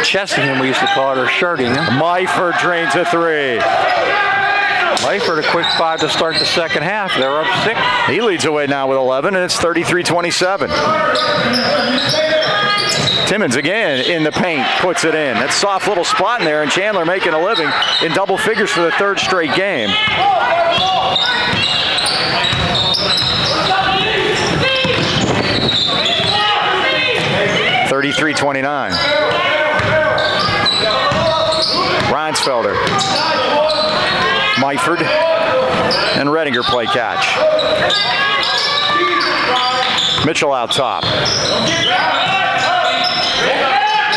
chesting him, we used to call it, or shirting him. Myford drains a 3. Myford a quick 5 to start the second half. They're up 6. He leads away now with 11, and it's 33-27. Timmons again in the paint, puts it in. That soft little spot in there, and Chandler making a living in double figures for the 3rd straight game. (33-29). Reinsfelder, Myford, and Redinger play catch. Mitchell out top.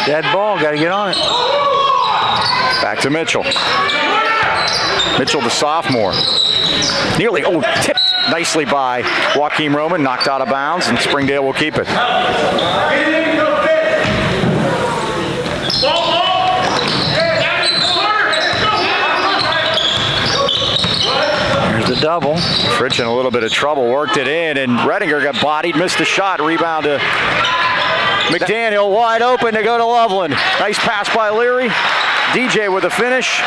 Dead ball, got to get on it. Back to Mitchell. Mitchell, the sophomore. Nearly, tipped nicely by Joaquim Roman, knocked out of bounds, and Springdale will keep it. double. Fritch in a little bit of trouble, worked it in, and Redinger got bodied, missed the shot, rebound to McDaniel, wide open to go to Loveland. Nice pass by Leary. DJ with a finish.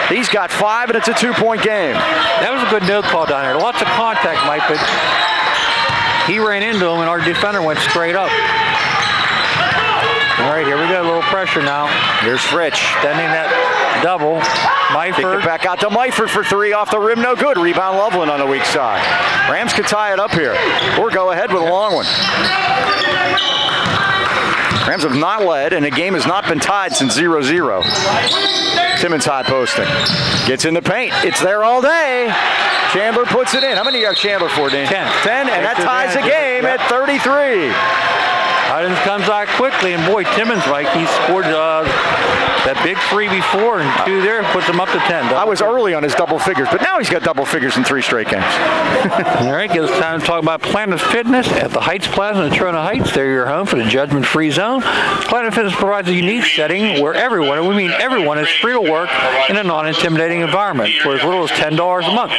He's got 5, and it's a 2-point game. That was a good no call down there. Lots of contact, Mike, but he ran into him, and our defender went straight up. All right, here we go. A little pressure now. Here's Fritch. Extending that double. Kicked it back out to Myford for 3 off the rim. No good. Rebound Loveland on the weak side. Rams could tie it up here or go ahead with a long one. Rams have not led, and the game has not been tied since 0-0. Timmons high posting. Gets in the paint. It's there all day. Chandler puts it in. How many do you have Chandler for, Dan? 10. And that ties the game at 33. Highlands comes out quickly, and boy, Timmons, Mike, he scored that big 3 before, and 2 there, puts him up to 10. I was early on his double figures, but now he's got double figures in 3 straight games. All right, gives us time to talk about Planet Fitness at the Heights Plaza in Trona Heights. They're your home for the judgment-free zone. Planet Fitness provides a unique setting where everyone, and we mean everyone, is free to work in a non-intimidating environment for as little as $10 a month.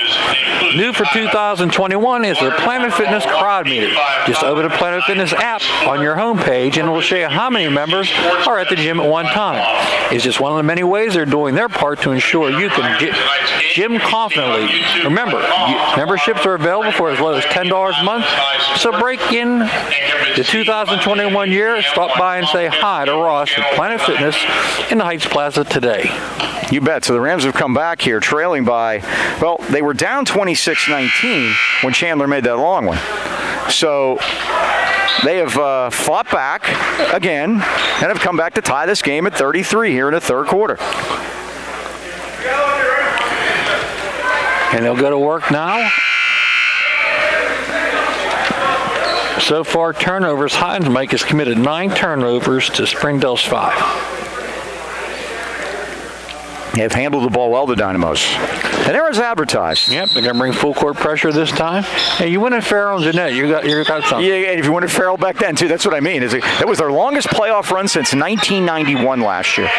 New for 2021 is the Planet Fitness Crowd Meter. Just open the Planet Fitness app on your homepage, and it will show you how many members are at the gym at one time. It's just one of the many ways they're doing their part to ensure you can gym confidently. Remember, memberships are available for as low as $10 a month, so break in the 2021 year. Stop by and say hi to Ross at Planet Fitness in the Heights Plaza today. You bet. So the Rams have come back here trailing by, well, they were down 26-19 when Chandler made that long one. So they have fought back again and have come back to tie this game at 33 here in the third quarter. And they'll go to work now. So far, turnovers. Highlands Mike has committed 9 turnovers to Springdale's 5. They've handled the ball well, the Dynamos. And there is advertised. Yep, they're going to bring full court pressure this time. Hey, you win at Farrell and Jeanette. You got something. Yeah, and if you win at Farrell back then, too, that's what I mean. That was their longest playoff run since 1991 last year.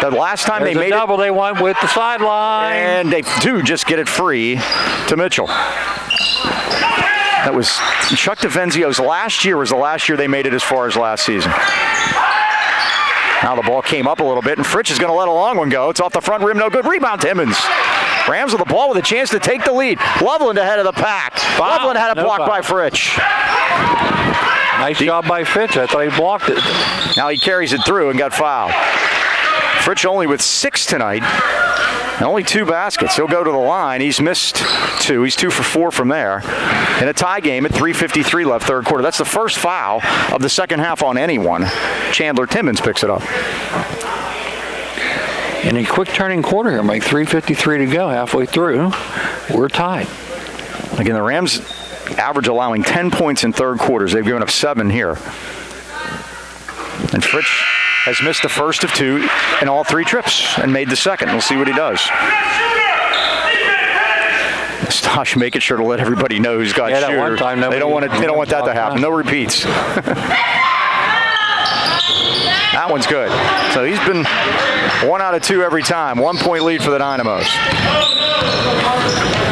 The last time they made double they won with the sideline. And they do just get it free to Mitchell. That was Chuck DeVenzio's last year was the last year they made it as far as last season. Now the ball came up a little bit, and Fritch is going to let a long one go. It's off the front rim, no good. Rebound, Timmons. Rams with the ball with a chance to take the lead. Loveland ahead of the pack. Loveland had a block by Fritch. Nice job by Fritch. I thought he blocked it. Now he carries it through and got fouled. Fritch only with 6 tonight. And only 2 baskets. He'll go to the line. He's missed 2. He's 2 for 4 from there. In a tie game at 3:53 left, third quarter. That's the first foul of the second half on anyone. Chandler Timmons picks it up. In a quick turning quarter here, Mike. 3:53 to go, halfway through. We're tied. Again, the Rams average allowing 10 points in third quarters. They've given up 7 here. And Fritch has missed the first of 2 in all 3 trips and made the second. We'll see what he does. Stosh making sure to let everybody know who's got shooter. One time, they don't want that to happen. No repeats. That one's good. So he's been 1 out of 2 every time. 1-point lead for the Dynamos.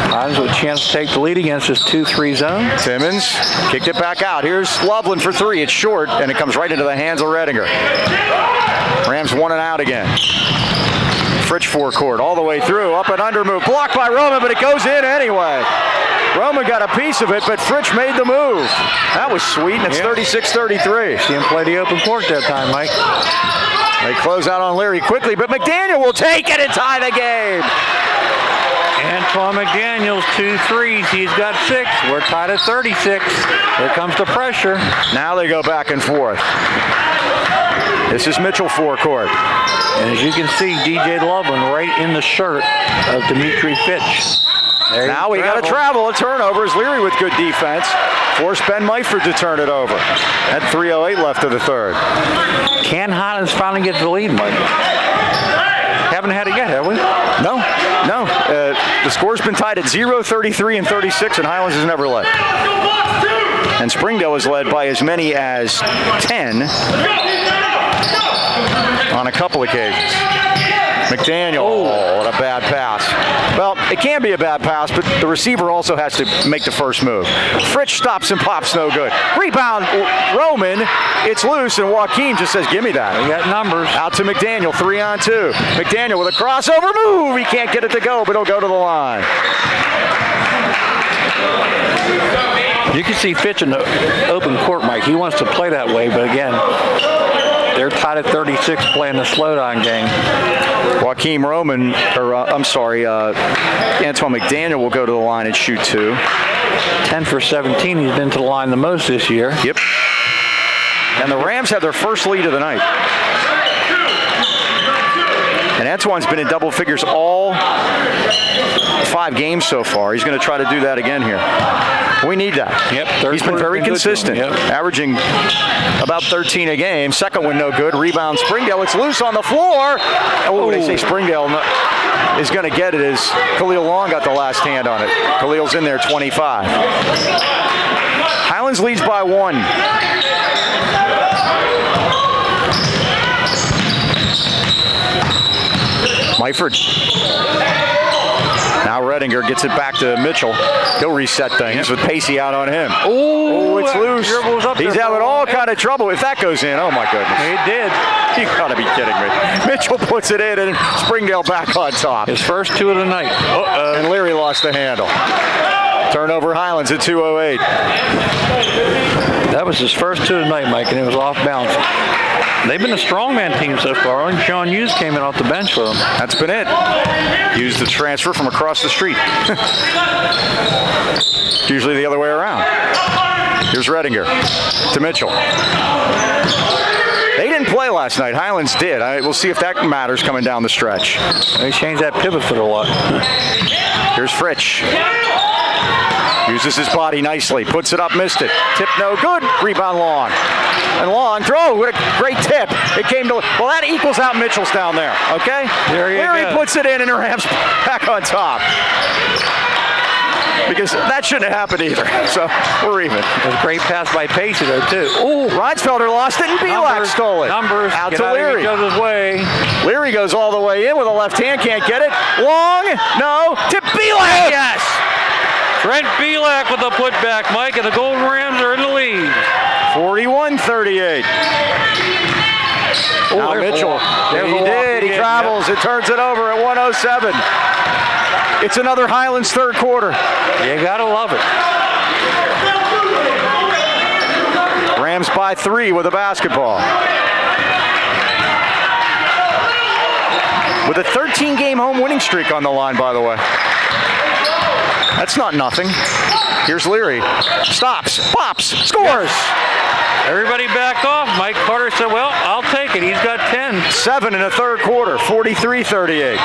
Highlands with a chance to take the lead against this 2-3 zone. Timmons kicked it back out. Here's Loveland for 3. It's short, and it comes right into the hands of Redinger. Rams 1 and out again. Fritch forecourt all the way through. Up and under move. Blocked by Roman, but it goes in anyway. Roman got a piece of it, but Fritch made the move. That was sweet, and it's 36-33. See him play the open court that time, Mike. They close out on Leary quickly, but McDaniel will take it and tie the game. Antoine McDaniels, 2 threes. He's got 6. We're tied at 36. Here comes the pressure. Now they go back and forth. This is Mitchell forecourt. And as you can see, DJ Loveland right in the shirt of Dimitri Fitch. Now we got to travel. A turnover as Leary with good defense forced Ben Myford to turn it over. At 3:08 left of the third. Can Highlands finally get the lead, Mike? Haven't had it yet, have we? No. The score's been tied at 0, 33, and 36, and Highlands has never led. And Springdale has led by as many as 10 on a couple occasions. McDaniel, what a bad pass. Well, it can be a bad pass, but the receiver also has to make the first move. Fritsch stops and pops, no good. Rebound, Roman. It's loose, and Joaquin just says, give me that. He got numbers. Out to McDaniel, 3-on-2. McDaniel with a crossover move. He can't get it to go, but he'll go to the line. You can see Fitch in the open court, Mike. He wants to play that way, but again, they're tied at 36 playing the slowdown game. Joaquin Roman, Antoine McDaniel will go to the line and shoot 2. 10 for 17. He's been to the line the most this year. Yep. And the Rams have their first lead of the night. And Antoine's been in double figures all 5 games so far. He's going to try to do that again here. We need that. Yep. He's been very consistent, averaging about 13 a game. Second one no good. Rebound Springdale. It's loose on the floor. Oh, they say Springdale is going to get it as Khalil Long got the last hand on it. Khalil's in there, 25. Highlands leads by 1. Myford. Now Redinger gets it back to Mitchell. He'll reset things with Pacey out on him. Oh, it's loose. He's having all kind of trouble. If that goes in, oh my goodness. It did. You gotta be kidding me. Mitchell puts it in and Springdale back on top. His first 2 of the night. And Leary lost the handle. Turnover Highlands at 2:08. That was his first 2 of the night, Mike, and it was off balance. They've been a strongman team so far. Only Sean Hughes came in off the bench for them. That's been it. Used the transfer from across the street. Usually the other way around. Here's Redinger to Mitchell. They didn't play last night. Highlands did. We'll see if that matters coming down the stretch. They changed that pivot foot a lot. Here's Fritsch. Uses his body nicely. Puts it up, missed it. Tip no good. Rebound Long. And Long throw. What a great tip. It came to, well, that equals out Mitchell's down there. Okay? There you Leary go. puts it in and the Rams back on top. Because that shouldn't have happened either. So we're even. It was a great pass by Pacey, though, too. Ooh, Reinsfelder lost it and Pavlik stole it. Numbers. Out Get to out Leary. of each other's way. Leary goes all the way in with a left hand, can't get it. Long, no, to Pavlik, yes! Trent Pavlik with the putback, Mike, and the Golden Rams are in the lead. 41-38. Now Mitchell, he travels, it turns it over at 1:07. It's another Highlands third quarter. You gotta love it. Rams by 3 with a basketball. With a 13-game home winning streak on the line, by the way. That's not nothing. Here's Leary. Stops, pops, scores. Everybody backed off. Mike Carter said, well, I'll take it. He's got 10. 7 in the third quarter, 43-38.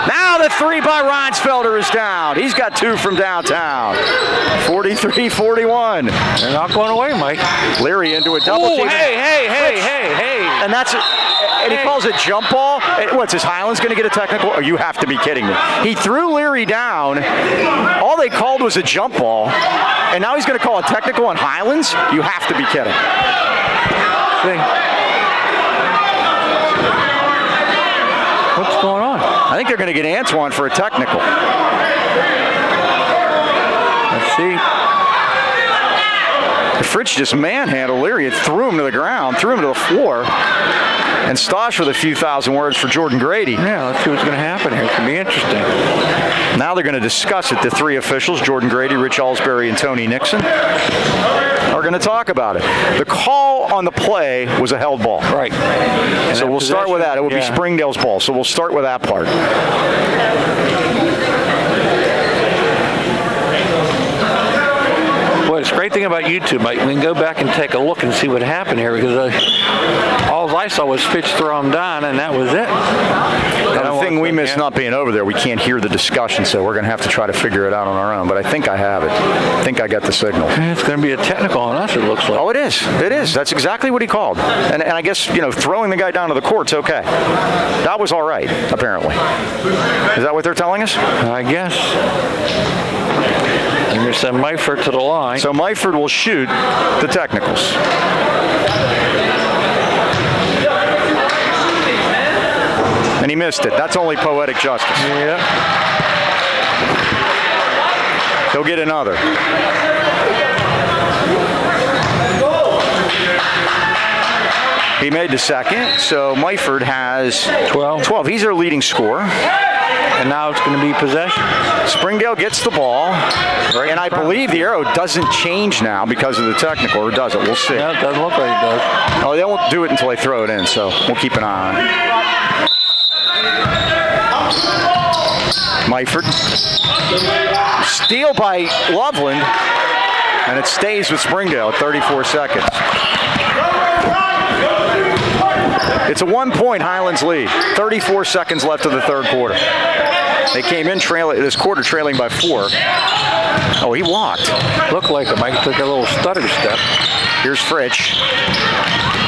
Now the 3 by Reinsfelder is down. He's got 2 from downtown. 43-41. They're not going away, Mike. Leary into a double team. Hey. And that's it. And he calls it jump ball. What's his Highlands going to get a technical? Oh, you have to be kidding me. He threw Leary down. All they called was a jump ball. And now he's going to call a technical on Highlands? You have to be kidding. What's going on? I think they're going to get Antoine for a technical. Let's see. Fritsch just manhandled Leary and threw him to the ground, threw him to the floor. And Stosh with a few thousand words for Jordan Grady. Yeah, let's see what's going to happen here. It's going to be interesting. Now they're going to discuss it. The 3 officials, Jordan Grady, Rich Alsbury, and Tony Nixon, are going to talk about it. The call on the play was a held ball. Right. So we'll start with that. It will be Springdale's ball. So we'll start with that part. Boy, it's a great thing about YouTube, Mike. We can go back and take a look and see what happened here because all I saw was Fitch throw him down, and that was it. Now, the thing we missed not being over there, we can't hear the discussion, so we're going to have to try to figure it out on our own. But I think I have it. I think I got the signal. It's going to be a technical on us, it looks like. Oh, it is. It is. That's exactly what he called. And I guess, throwing the guy down to the court's okay. That was all right, apparently. Is that what they're telling us? I guess. I'm going to send Myford to the line. So Myford will shoot the technicals. And And he missed it. That's only poetic justice. Yeah. He'll get another. He made the second, so Myford has 12. He's their leading scorer. And now it's going to be possession. Springdale gets the ball, and I believe the arrow doesn't change now because of the technical, or does it? We'll see. No, it doesn't look like it does. Oh, they won't do it until they throw it in, so we'll keep an eye on it. Myford. Steal by Loveland, and it stays with Springdale at 34 seconds. It's a 1-point Highlands lead. 34 seconds left of the third quarter. They came in this quarter trailing by 4. Oh, he walked. Looked like it. Mike took a little stutter step. Here's Fritch.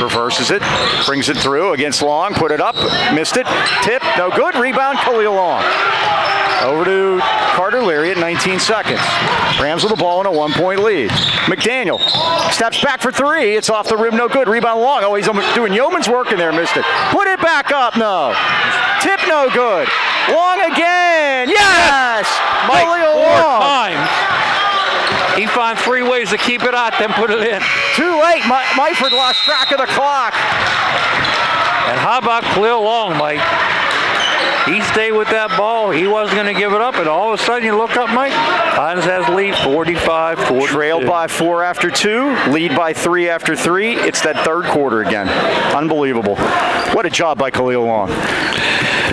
Reverses it. Brings it through against Long. Put it up. Missed it. Tip. No good. Rebound. Khalil Long. Over to Carter Leary at 19 seconds. Rams with the ball in a 1-point lead. McDaniel steps back for 3. It's off the rim. No good. Rebound Long. Oh, he's doing yeoman's work in there. Missed it. Put it back up. No. Tip no good. Long again. Yes. Mike, Khalil 4 Long. times. He found 3 ways to keep it out, then put it in. Too late. Myford lost track of the clock. And how about Khalil Long, Mike? He stayed with that ball. He wasn't going to give it up, and all of a sudden you look up, Mike. Highlands has lead 45-42. Trailed by 4 after 2. Lead by 3 after 3. It's that third quarter again. Unbelievable. What a job by Khalil Long.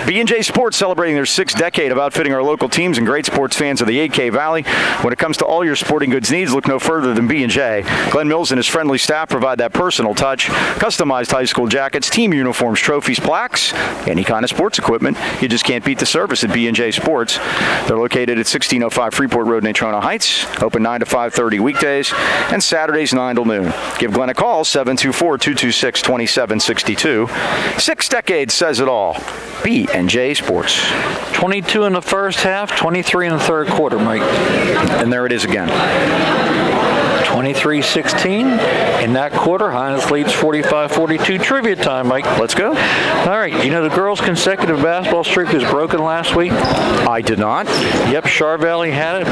B&J Sports celebrating their 6th decade of outfitting our local teams and great sports fans of the 8K Valley. When it comes to all your sporting goods needs, look no further than B&J. Glenn Mills and his friendly staff provide that personal touch. Customized high school jackets, team uniforms, trophies, plaques, any kind of sports equipment. You just can't beat the service at B&J Sports. They're located at 1605 Freeport Road, Natrona Heights. Open 9 to 5:30 weekdays and Saturdays 9 to noon. Give Glenn a call, 724-226-2762. 6 decades says it all. B&J Sports. 22 in the first half, 23 in the third quarter, Mike. And there it is again. 23-16 in that quarter. Highlands leads 45-42. Trivia time, Mike. Let's go. All right. You know the girls' consecutive basketball streak was broken last week? I did not. Yep, Char Valley had it.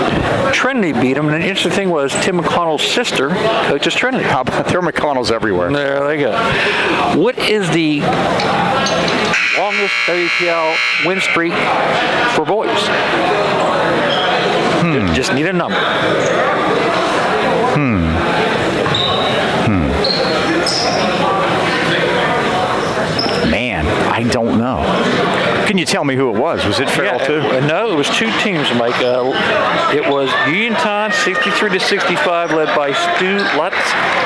Trinity beat them. And the interesting thing was Tim McConnell's sister coaches Trinity. How about there are McConnells everywhere? There they go. What is the longest WPL win streak for boys? Just need a number. Man, I don't know. Can you tell me who it was? Was it Farrell too? No, it was 2 teams, Mike. It was Uniontown 63-65 led by Stu Lutz,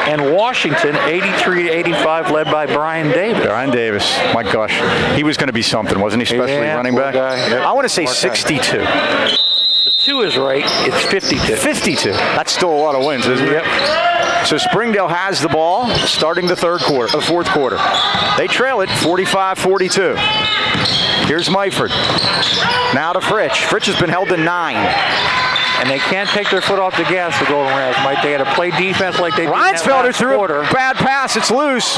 and Washington 83-85 led by Brian Davis. Brian Davis. My gosh. He was going to be something, wasn't he? Especially running back. Yep. I want to say 62. The 2 is right. It's 52. 52. That's still a lot of wins, isn't it? Yep. So Springdale has the ball starting the fourth quarter. They trail it 45-42. Here's Myford. Now to Fritch. Fritch has been held to 9. And they can't take their foot off the gas, the Golden Rams, Mike. They got to play defense like they did in that Reinsfelder last threw quarter. a bad pass. It's loose.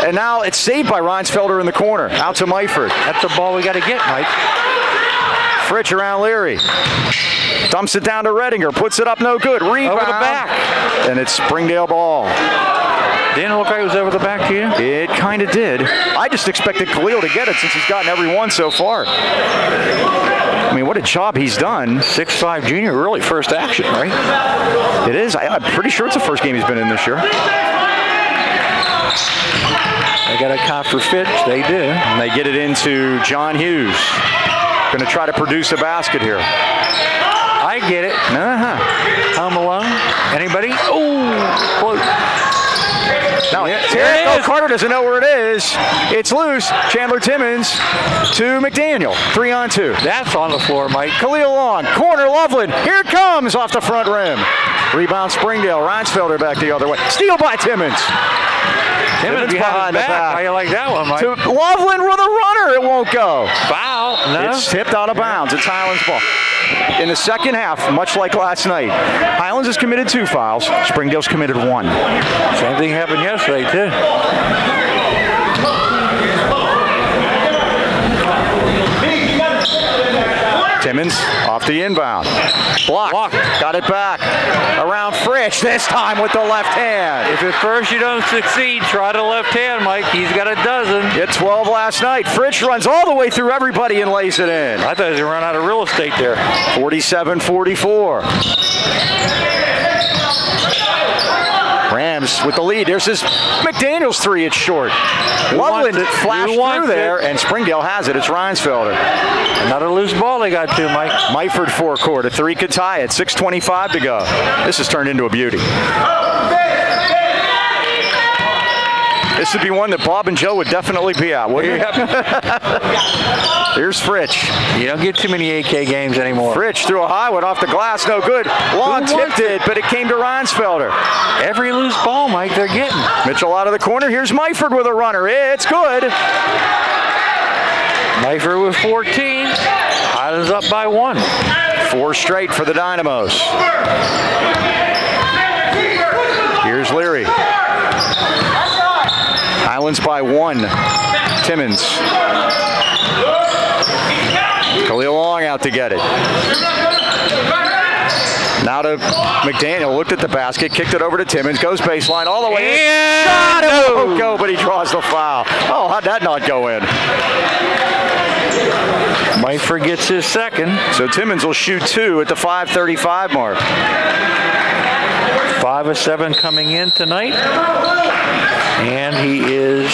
And now it's saved by Reinsfelder in the corner. Out to Myford. That's a ball we got to get, Mike. Fritch around Leary. Dumps it down to Redinger. Puts it up, no good. Rebound. Over the back. And it's Springdale ball. Didn't it look like it was over the back to you? It kind of did. I just expected Khalil to get it since he's gotten every one so far. I mean, what a job he's done. 6'5" junior, really first action, right? It is. I'm pretty sure it's the first game he's been in this year. They got a count for Fitch. They do. And they get it into John Hughes. Going to try to produce a basket here. I get it. Home alone. Anybody? Oh, close. No, Carter doesn't know where it is. It's loose. Chandler Timmons to McDaniel. 3-on-2. That's on the floor, Mike. Khalil Long. Corner, Loveland. Here it comes off the front rim. Rebound Springdale. Reinsfelder back the other way. Steal by Timmons. Timmons behind the back. How you like that one, Mike? To Loveland with a runner. It won't go. Foul. No. It's tipped out of bounds. It's Highlands ball. In the second half, much like last night, Highlands has committed 2 fouls. Springdale's committed 1. Same thing happened yesterday, too. Timmons off the inbound. Block. Got it back. Around Fritsch, this time with the left hand. If at first you don't succeed, try the left hand, Mike. He's got a dozen. Hit 12 last night. Fritsch runs all the way through everybody and lays it in. I thought he was going to run out of real estate there. 47-44. Rams with the lead. There's this McDaniel's three. It's short. Loveland flashed through there, and Springdale has it. It's Reinsfelder. Another loose ball they got to, Mike. Myford forecourt. A three could tie it. 6:25 to go. This has turned into a beauty. This would be one that Bob and Joe would definitely be at, wouldn't it? Here's Fritsch. You don't get too many AK games anymore. Fritsch threw a high one off the glass, no good. Long tipped it, but it came to Reinsfelder. Every loose ball, Mike, they're getting. Mitchell out of the corner. Here's Myford with a runner. It's good. Myford with 14. Highlands up by 1. 4 straight for the Dynamos. Here's Leary. Highlands by 1. Timmons. Khalil Long out to get it. Now to McDaniel. Looked at the basket, kicked it over to Timmons, goes baseline all the way in. Shot! It won't go, but he draws the foul. Oh, how'd that not go in? Myford gets his second. So Timmons will shoot 2 at the 5:35 mark. 5 of 7 coming in tonight. And he is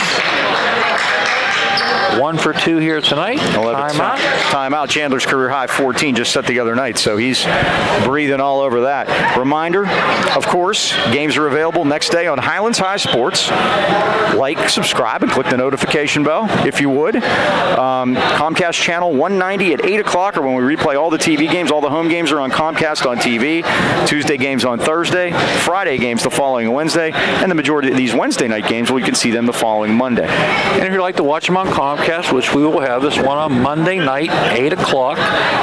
1 for 2 here tonight. Timeout. Timeout. Chandler's career high 14 just set the other night, so he's breathing all over that. Reminder, of course, games are available next day on Highlands High Sports. Like, subscribe, and click the notification bell if you would. Comcast channel 190 at 8 o'clock, or when we replay all the TV games. All the home games are on Comcast on TV. Tuesday games on Thursday. Friday games the following Wednesday. And the majority of these Wednesday night games, well, you can see them the following Monday. And if you'd like to watch them on Comcast, which we will have this one on Monday night, 8 o'clock.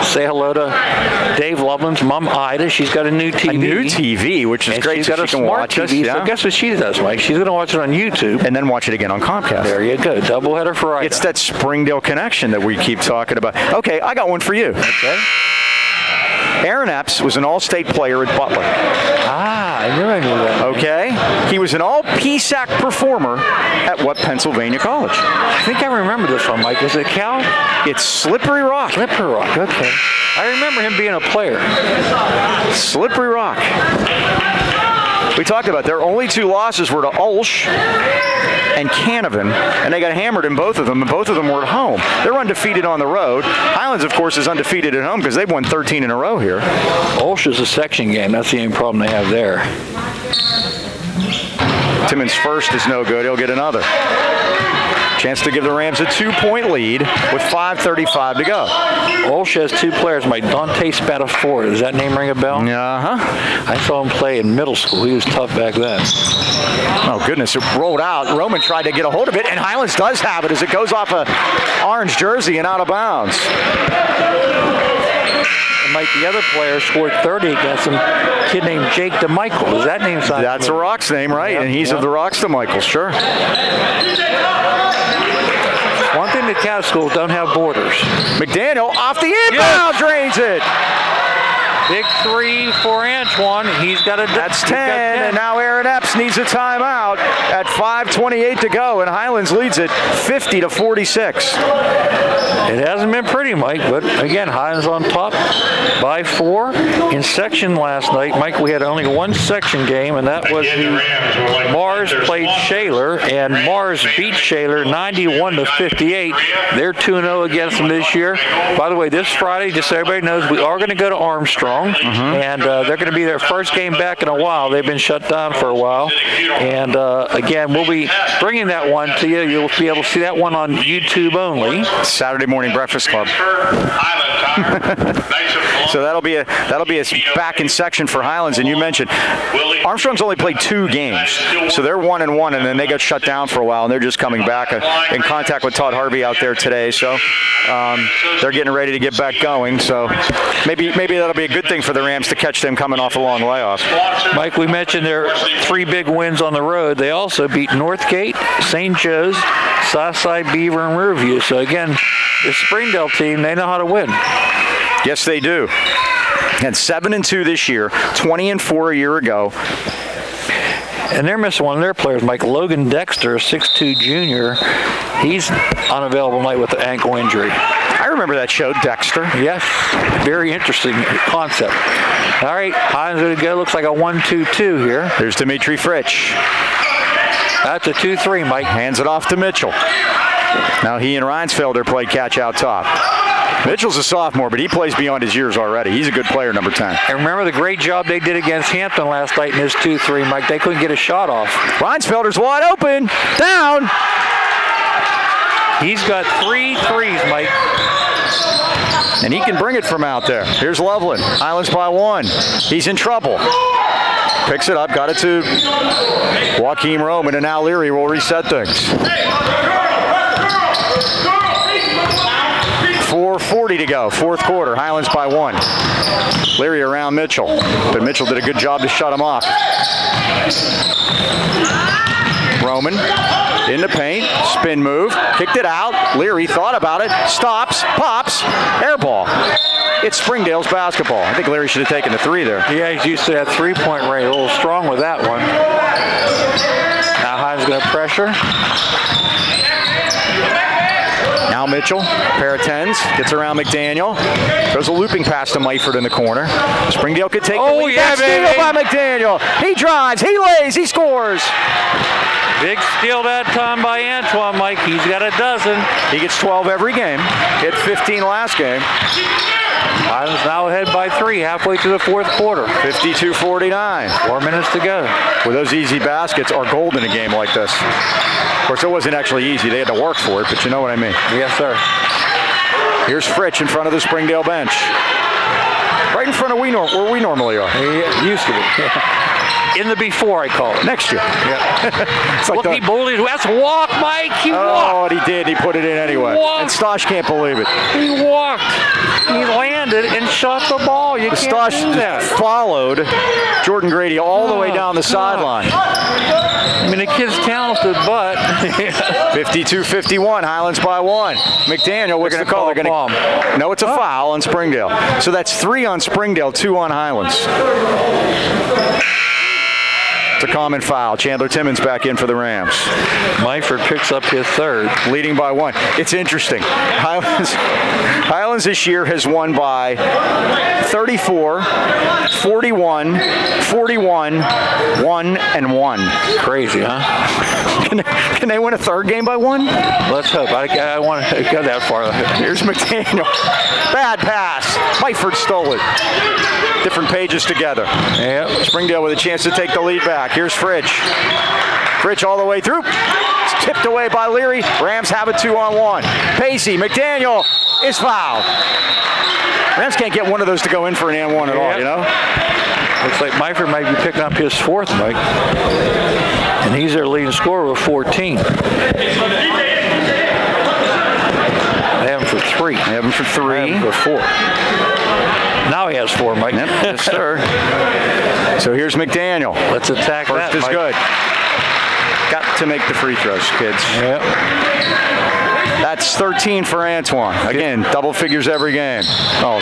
Say hello to Dave Loveland's mom, Ida. She's got a new TV. A new TV, which is great. She's got a smart TV, so guess what she does, Mike? She's going to watch it on YouTube. And then watch it again on Comcast. There you go. Doubleheader for Ida. It's that Springdale connection that we keep talking about. Okay, I got one for you. Okay. Aaron Epps was an all-state player at Butler. I knew that. Okay. He was an all-PSAC performer at what Pennsylvania college? I think I remember this one, Mike. Is it Cal? It's Slippery Rock. Slippery Rock, okay. I remember him being a player. Slippery Rock. We talked about their only 2 losses were to Ulsh and Canavan, and they got hammered in both of them, and both of them were at home. They're undefeated on the road. Highlands, of course, is undefeated at home because they've won 13 in a row here. Ulsh is a section game. That's the only problem they have there. Timmons' first is no good. He'll get another. Chance to give the Rams a 2-point lead with 5:35 to go. Ulsh has 2 players, Mike. Dante Spatafora. Does that name ring a bell? Uh-huh. I saw him play in middle school. He was tough back then. Oh, goodness. It rolled out. Roman tried to get a hold of it, and Highlands does have it as it goes off a orange jersey and out of bounds. And Mike, the other player scored 30 against him, a kid named Jake DeMichael. Does that name sound That's a Rocks name, right? Yep, and he's of the Rocks DeMichael, sure. One thing the Cat schools don't have borders. McDaniel off the inbound, drains it. Big 3 for Antoine. He's got a. That's 10, and now Aaron Epps needs a timeout at 5:28 to go, and Highlands leads it 50-46. It hasn't been pretty, Mike, but again, Highlands on top by 4 in section last night. Mike, we had only one section game, and that was Mars played Shaler, and Mars beat Shaler 91-58. They're 2-0 against them this year. By the way, this Friday, just so everybody knows, we are going to go to Armstrong, and they're going to be their first game back in a while. They've been shut down for a while, and again, we'll be bringing that one to you. You'll be able to see that one on YouTube only. Saturday morning breakfast club. So that'll be a back in section for Highlands. And you mentioned Armstrong's only played 2 games, so they're 1-1, and then they got shut down for a while, and they're just coming back in contact with Todd Harvey out there today. So they're getting ready to get back going. So maybe that'll be a good thing for the Rams to catch them coming off a long layoff. Mike, we mentioned their 3 big wins on the road. They also beat Northgate, St. Joe's, Southside, Beaver, and Riverview. So again, the Springdale team, they know how to win. Yes, they do. And 7-2 this year, 20-4 a year ago. And they're missing one of their players, Mike Logan Dexter, 6'2 junior. He's unavailable tonight with the ankle injury. I remember that show, Dexter. Yes, very interesting concept. All right, Highlands going to go. Looks like a 1-2-2 here. Here's Dimitri Fritsch. That's a 2-3, Mike. Hands it off to Mitchell. Now he and Reinsfelder played catch out top. Mitchell's a sophomore, but he plays beyond his years already. He's a good player, number 10. And remember the great job they did against Hampton last night in his 2-3, Mike. They couldn't get a shot off. Reinsfelder's wide open. Down. He's got 3 threes, Mike. And he can bring it from out there. Here's Loveland. Highlands by 1. He's in trouble. Picks it up. Got it to Joaquin Roman, and now Leary will reset things. 4:40 to go, fourth quarter. Highlands by 1. Leary around Mitchell, but Mitchell did a good job to shut him off. Roman in the paint, spin move, kicked it out. Leary thought about it, stops, pops, air ball. It's Springdale's basketball. I think Leary should have taken the 3 there. Yeah, he's used to that 3-point range. A little strong with that one. Now Highlands going to pressure. Now Mitchell, pair of 10s, gets around McDaniel. Throws a looping pass to Myford in the corner. Springdale could take the lead. Yeah, steal by McDaniel. He drives, he lays, he scores. Big steal that time by Antoine, Mike. He's got a dozen. He gets 12 every game. Hit 15 last game. Highlands now ahead by 3, halfway through the fourth quarter. 52-49. 4 minutes to go. Well, those easy baskets are gold in a game like this. Of course, it wasn't actually easy. They had to work for it, but you know what I mean. Yes, sir. Here's Fritsch in front of the Springdale bench. Right in front of where we normally are. He used to be. In the before, I call it. Next year. Yeah. It's like Look, he bullied. That's a walk, Mike. He walked. Oh, and he did. He put it in anyway. Walked. And Stosh can't believe it. He walked. He landed and shot the ball. You can't Stosh do that. followed Jordan Grady all the way down the sideline. I mean, the kid's talented, but 52-51, Highlands by 1. McDaniel, we're going to call. They're going to. No, it's a foul on Springdale. So that's 3 on Springdale, 2 on Highlands. It's a common foul. Chandler Timmons back in for the Rams. Myford picks up his 3rd. Leading by 1. It's interesting. Highlands this year has won by 34, 41, 41, 1, and 1. Crazy, huh? Can they win a 3rd game by 1? Let's hope. I want to go that far. Here's McDaniel. Bad pass. Myford stole it. Different pages together. Yep. Springdale with a chance to take the lead back. Here's Fritsch. Fritsch all the way through. It's tipped away by Leary. Rams have it 2-on-1. Pacey, McDaniel is fouled. Rams can't get one of those to go in for an and 1 at all, you know? Looks like Myford might be picking up his 4th, Mike. And he's their leading scorer with 14. They have him for 3. They have him for 3. They have him for 4. Now he has 4, Mike. Yep, yes, sir. So here's McDaniel. Let's attack First that, is Mike. good. Got to make the free throws, kids. Yep. That's 13 for Antoine. Again, double figures every game. Oh,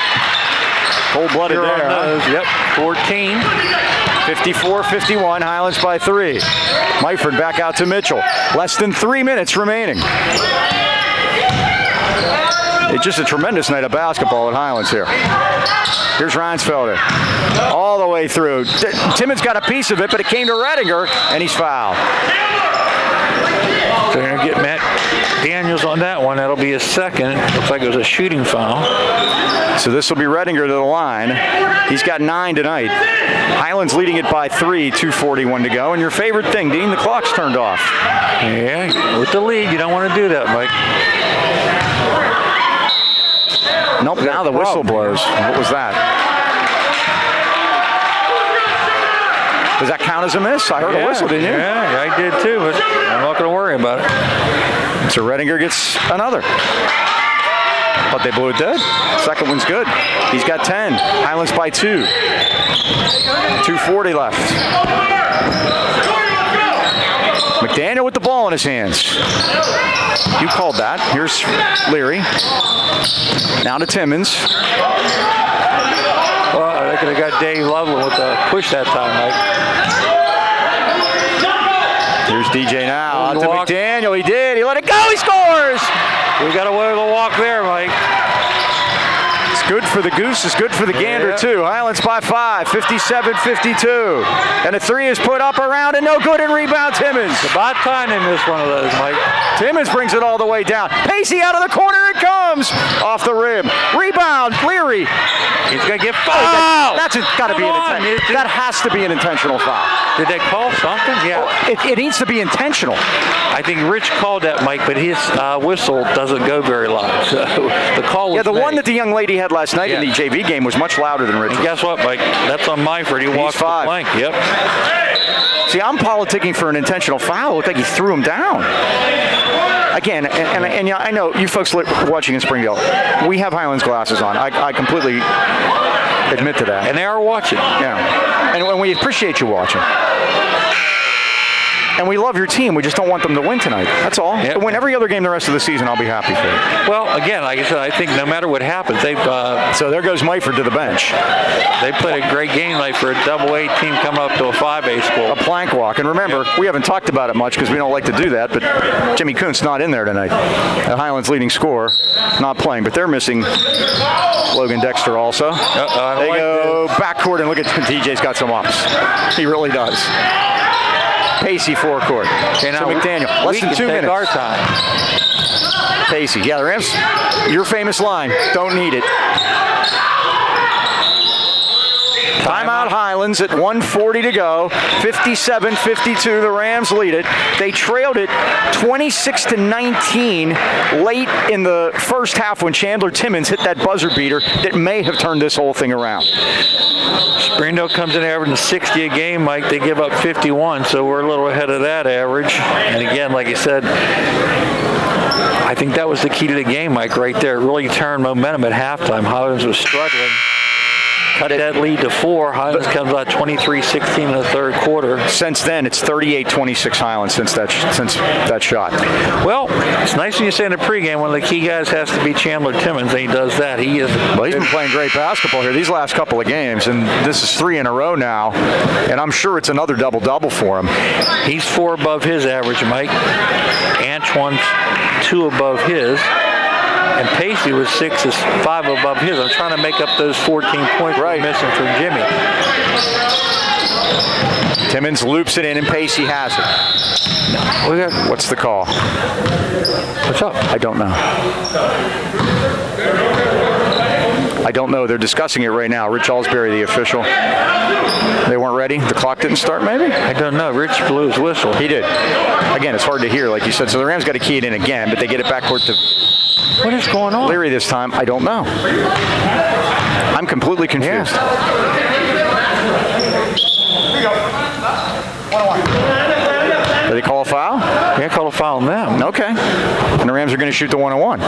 cold-blooded there, huh? Yep, 14. 54-51, Highlands by 3. Myford back out to Mitchell. Less than 3 minutes remaining. It's just a tremendous night of basketball at Highlands here. Here's Reinsfelder. All the way through. Timmons got a piece of it, but it came to Redinger, and he's fouled. So they're going to get Matt Daniels on that one. That'll be his 2nd. Looks like it was a shooting foul. So this will be Redinger to the line. He's got 9 tonight. Highlands leading it by 3, 2:41 to go. And your favorite thing, Dean, the clock's turned off. Yeah, with the lead, you don't want to do that, Mike. Nope, now the whistle blows. What was that? Does that count as a miss? I heard a whistle, didn't you? Yeah, I did too, but I'm not going to worry about it. So Redinger gets another. But they blew it dead. Second one's good. He's got 10. Highlands by 2. 2:40 left. McDaniel with the ball in his hands. You called that. Here's Leary. Now to Timmons. Well, they could have got Dave Loveland with the push that time, Mike. Here's DJ now. Out to McDaniel. He did. He let it go. He scores. We got away with a walk there, Mike. It's good for the goose. It's good for the gander, too. Highlands by 5, 57-52. And a three is put up around and no good, and rebound Timmons. It's about time they missed one of those, Mike. Timmons brings it all the way down. Pacey out of the corner. It comes. Off the rim. Rebound. Leary. He's going to get fouled. That's got to be an intentional. That has to be an intentional foul. Did they call something? Yeah. It needs to be intentional. I think Rich called that, Mike, but his whistle doesn't go very loud. So the call was the made. one that the young lady had last night in the JV game was much louder than Rich's. And guess what, Mike? That's on Myford. He walks the plank. Yep. See, I'm politicking for an intentional foul. It looked like he threw him down. Again, and yeah, I know you folks watching in Springdale, we have Highlands glasses on. I completely admit to that. And they are watching. Yeah. And we appreciate you watching. And we love your team. We just don't want them to win tonight. That's all. Yep. To win every other game the rest of the season, I'll be happy for you. Well, again, like I said, I think no matter what happens, they've... so there goes Myford to the bench. They played a great game like for a double-A team coming up to a 5A score. A plank walk. And remember, we haven't talked about it much because we don't like to do that, but Jimmy Kuntz not in there tonight. The Highlands leading scorer, not playing, but they're missing Logan Dexter also. They go backcourt, and look at DJ's got some ups. He really does. Pacey forecourt. Okay, now McDaniel. Less than 2 minutes. Our time. Pacey. Yeah, the Rams. Your famous line. Don't need it. Timeout Highlands at 1:40 to go. 57-52. The Rams lead it. They trailed it 26-19 late in the first half when Chandler Timmons hit that buzzer beater that may have turned this whole thing around. Springdale comes in averaging 60 a game, Mike. They give up 51, so we're a little ahead of that average. And again, like you said, I think that was the key to the game, Mike, right there. It really turned momentum at halftime. Highlands was struggling. Cut that lead to 4. Highlands comes out 23-16 in the third quarter. Since then, it's 38-26 Highlands since that shot. Well, it's nice when you say in the pregame one of the key guys has to be Chandler Timmons, and he does that. He's been playing great basketball here these last couple of games, and this is 3 in a row now, and I'm sure it's another double-double for him. He's 4 above his average, Mike. Antoine's 2 above his. And Pacey was 6 is 5 above his. I'm trying to make up those 14 points we're missing from Jimmy. Timmons loops it in, and Pacey has it. What's the call? What's up? I don't know. I don't know. They're discussing it right now. Rich Alsbury, the official. They weren't ready? The clock didn't start, maybe? I don't know. Rich blew his whistle. He did. Again, it's hard to hear, like you said. So the Rams got to key it in again, but they get it backward to... What is going on? Leary this time. I don't know. I'm completely confused. Yeah. Here we go. 1-1. Did they call a foul? Yeah, call a foul on them. Okay. And the Rams are going to shoot the 1-on-1.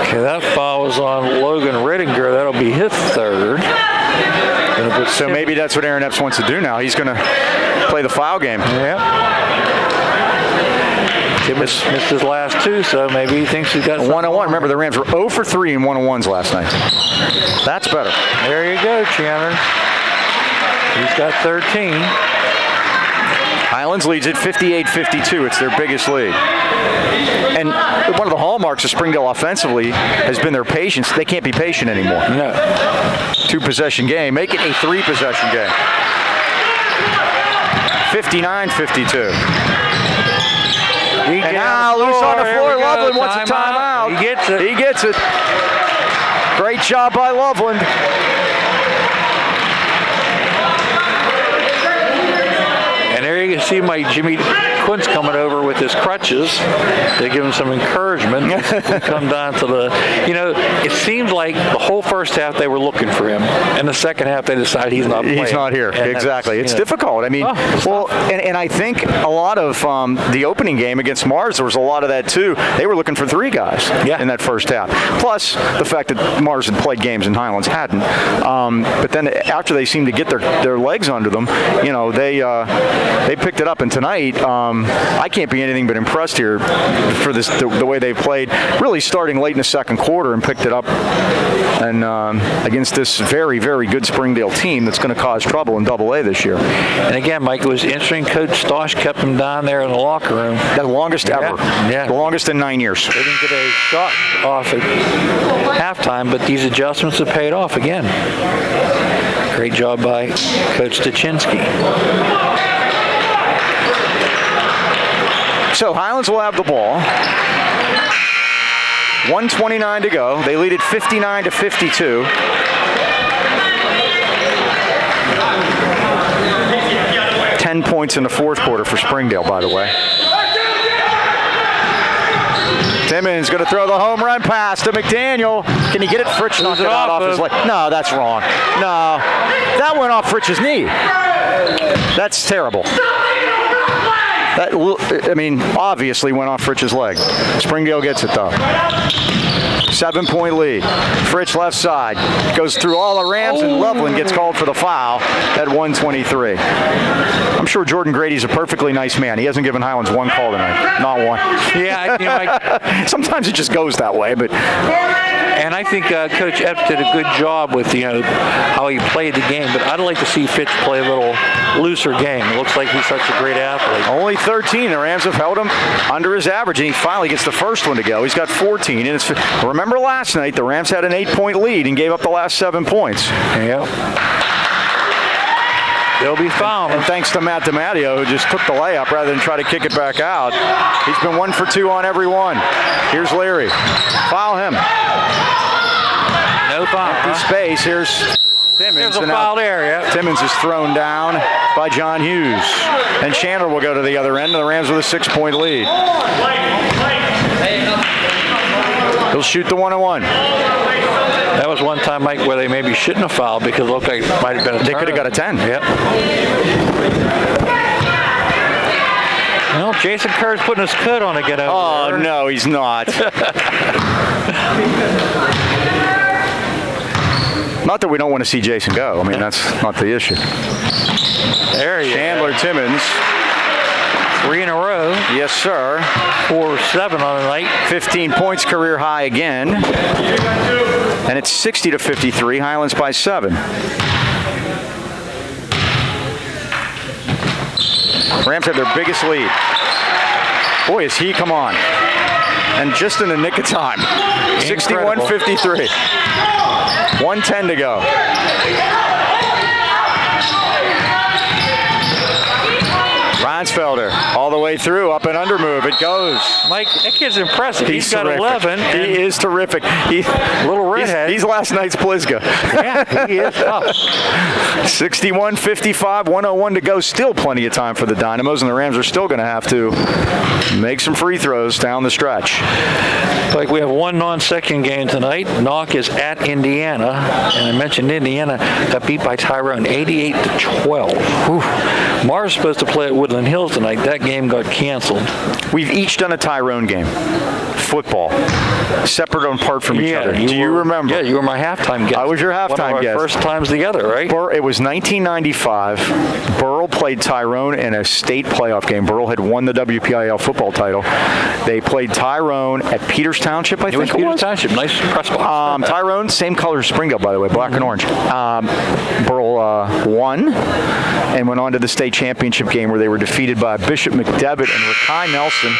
Okay, that foul was on Logan Rittinger. That'll be his third. So maybe that's what Aaron Epps wants to do now. He's going to play the foul game. Yeah. Timmons missed his last 2, so maybe he thinks he's got 1-on-1. Remember, the Rams were 0 for 3 in 1-on-1s last night. That's better. There you go, Chandler. He's got 13. Highlands leads at 58-52. It's their biggest lead. And one of the hallmarks of Springdale offensively has been their patience. They can't be patient anymore. No. 2-possession game. Make it a 3-possession game. 59-52. And now loose on the floor. Loveland wants a timeout. He gets it. He gets it. Great job by Loveland. And there you can see my Jimmy Quint's coming over with his crutches. They give him some encouragement. We come down to it seems like the whole first half they were looking for him. And the second half they decided he's not playing. He's not here. And exactly. It's difficult. I mean, and I think a lot of the opening game against Mars, there was a lot of that too. They were looking for 3 guys in that first half. Plus the fact that Mars had played games and Highlands hadn't. But then after they seemed to get their legs under them, they picked it up. And tonight, I can't be anything but impressed here for the way they played, really starting late in the second quarter and picked it up and against this very, very good Springdale team that's going to cause trouble in Double A this year. And again, Mike, it was interesting. Coach Stosh kept him down there in the locker room. The longest ever. Yeah. The longest in 9 years. They didn't get a shot off at halftime, but these adjustments have paid off again. Great job by Coach Stachinski. So Highlands will have the ball. 1:29 to go. They lead it 59-52. Points in the fourth quarter for Springdale, by the way. Timmons going to throw the home run pass to McDaniel. Can he get it? Fritsch knocked it out off his leg. No, that's wrong. No, that went off Fritsch's knee. That's terrible. That, obviously went off Fritsch's leg. Springdale gets it, though. 7-point lead. Fritsch left side. Goes through all the Rams, and Loveland gets called for the foul at 1:23. I'm sure Jordan Grady's a perfectly nice man. He hasn't given Highlands one call tonight. Not one. Yeah, sometimes it just goes that way, but... And I think Coach Epps did a good job with how he played the game. But I'd like to see Fitch play a little looser game. It looks like he's such a great athlete. Only 13. The Rams have held him under his average, and he finally gets the first one to go. He's got 14. And remember last night, the Rams had an 8-point lead and gave up the last 7 points. Yep. They'll be fouled. And thanks to Matt DiMatteo, who just took the layup rather than try to kick it back out. He's been 1 for 2 on every one. Here's Leary. Foul him. No foul. Empty space. Here's Timmons. There's a foul area. Timmons is thrown down by John Hughes. And Chandler will go to the other end, and the Rams with a 6-point lead. He'll shoot the 1-on-1. That was one time, Mike, where they maybe shouldn't have fouled because it looked like it might have been a turn. They could have got a 10. Yep. Well, Jason Kerr's putting his coat on to get over there. Oh, no, he's not. Not that we don't want to see Jason go. I mean, that's not the issue. There he is. Chandler Timmons. 3 in a row. Yes, sir. 4-7 on the night. 15 points, career high again. And it's 60-53. Highlands by 7. Rams have their biggest lead. Boy, has he come on. And just in the nick of time. 61-53. 1:10 to go. Ransfelder all the way through, up and under move. It goes. Mike, that kid's impressive. He's got terrific. 11. He is terrific. Little redhead. He's last night's Plizga. Yeah, he is tough. 61-55, 1:01 to go. Still plenty of time for the Dynamos, and the Rams are still going to have to make some free throws down the stretch. Like we have one non-section game tonight. Knock is at Indiana, and I mentioned Indiana got beat by Tyrone 88-12. Mars is supposed to play at Woodland Hills tonight. That game got canceled. We've each done a Tyrone game. Football. Separate and apart from each other. Do you remember? Yeah, you were my halftime guest. I was your halftime guest. First times together, right? It was 1995. Burrell played Tyrone in a state playoff game. Burrell had won the WPIL football title. They played Tyrone at Peters Township, I think it was. Peters Township. Nice press box. Tyrone, same color as Springdale, by the way, black and orange. Burrell won and went on to the state championship game where they were defeated by Bishop McDevitt and Rakai Nelson,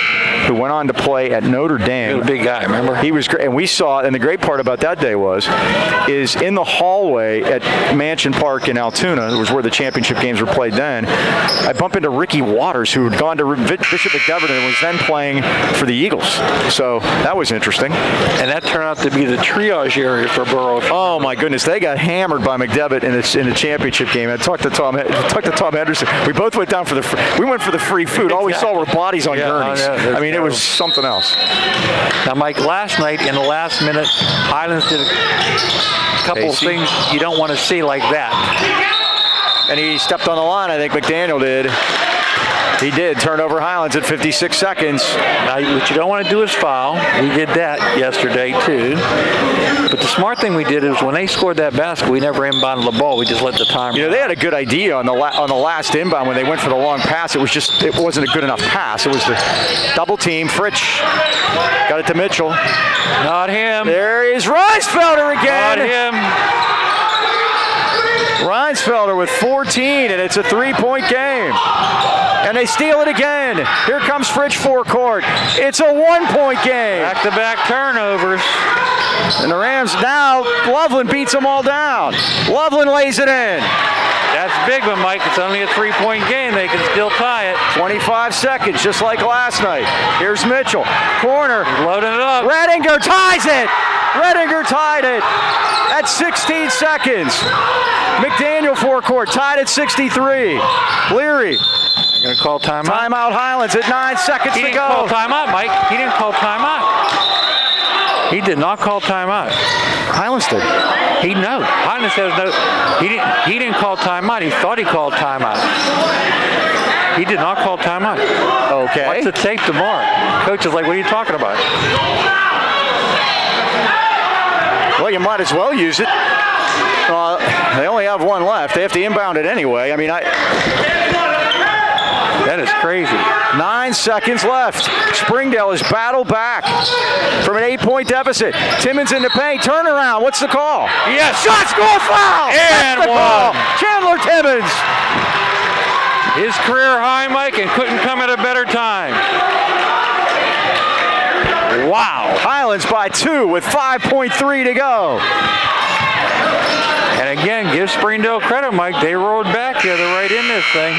who went on to play at Notre Dame. He was a big guy, remember? He was great. And we saw, and the great part about that birthday was, is in the hallway at Mansion Park in Altoona. It was where the championship games were played then. I bumped into Ricky Waters, who had gone to Bishop McDevitt and was then playing for the Eagles. So that was interesting. And that turned out to be the triage area for Burrow. Oh my goodness, they got hammered by McDevitt in the championship game. I talked to Tom Henderson. We both went down for the free food. All we saw were bodies on gurneys. I mean, it was something else. Now, Mike, last night in the last minute, Highlands did a couple of things you don't want to see like that. And he stepped on the line, I think McDaniel did. He did turn over Highlands at 56 seconds. Now, what you don't want to do is foul. We did that yesterday, too. But the smart thing we did is when they scored that basket, we never inbounded the ball. We just let the time run. They had a good idea on the last inbound when they went for the long pass. It wasn't a good enough pass. It was the double team. Fritsch got it to Mitchell. Not him. There is Reinsfelder again. Not him. Reinsfelder with 14, and it's a three-point game. And they steal it again. Here comes Fritsch forecourt. It's a one-point game. Back-to-back turnovers. And the Rams now, Loveland beats them all down. Loveland lays it in. That's big, but Mike, it's only a three-point game. They can still tie it. 25 seconds, just like last night. Here's Mitchell. Corner. He's loading it up. Redinger ties it. Redinger tied it at 16 seconds. McDaniel forecourt tied at 63. Leary. They're going to call timeout. Timeout Highlands at 9 seconds to go. He didn't call timeout, Mike. He didn't call timeout. He did not call timeout. Highlands did. Highlands says no. He didn't call timeout. He thought he called timeout. He did not call timeout. Okay. Watch the tape tomorrow. Coach is like, what are you talking about? Well, you might as well use it. They only have one left. They have to inbound it anyway. I mean, that is crazy. 9 seconds left. Springdale has battled back from an 8-point deficit. Timmons in the paint. Turnaround. What's the call? Yes. Shot, score, foul. And that's the call. Chandler Timmons. His career high, Mike, and couldn't come at a better time. Wow. Highlands by 2 with 5.3 to go. And again, give Springdale credit, Mike. They rolled back here. They're right in this thing.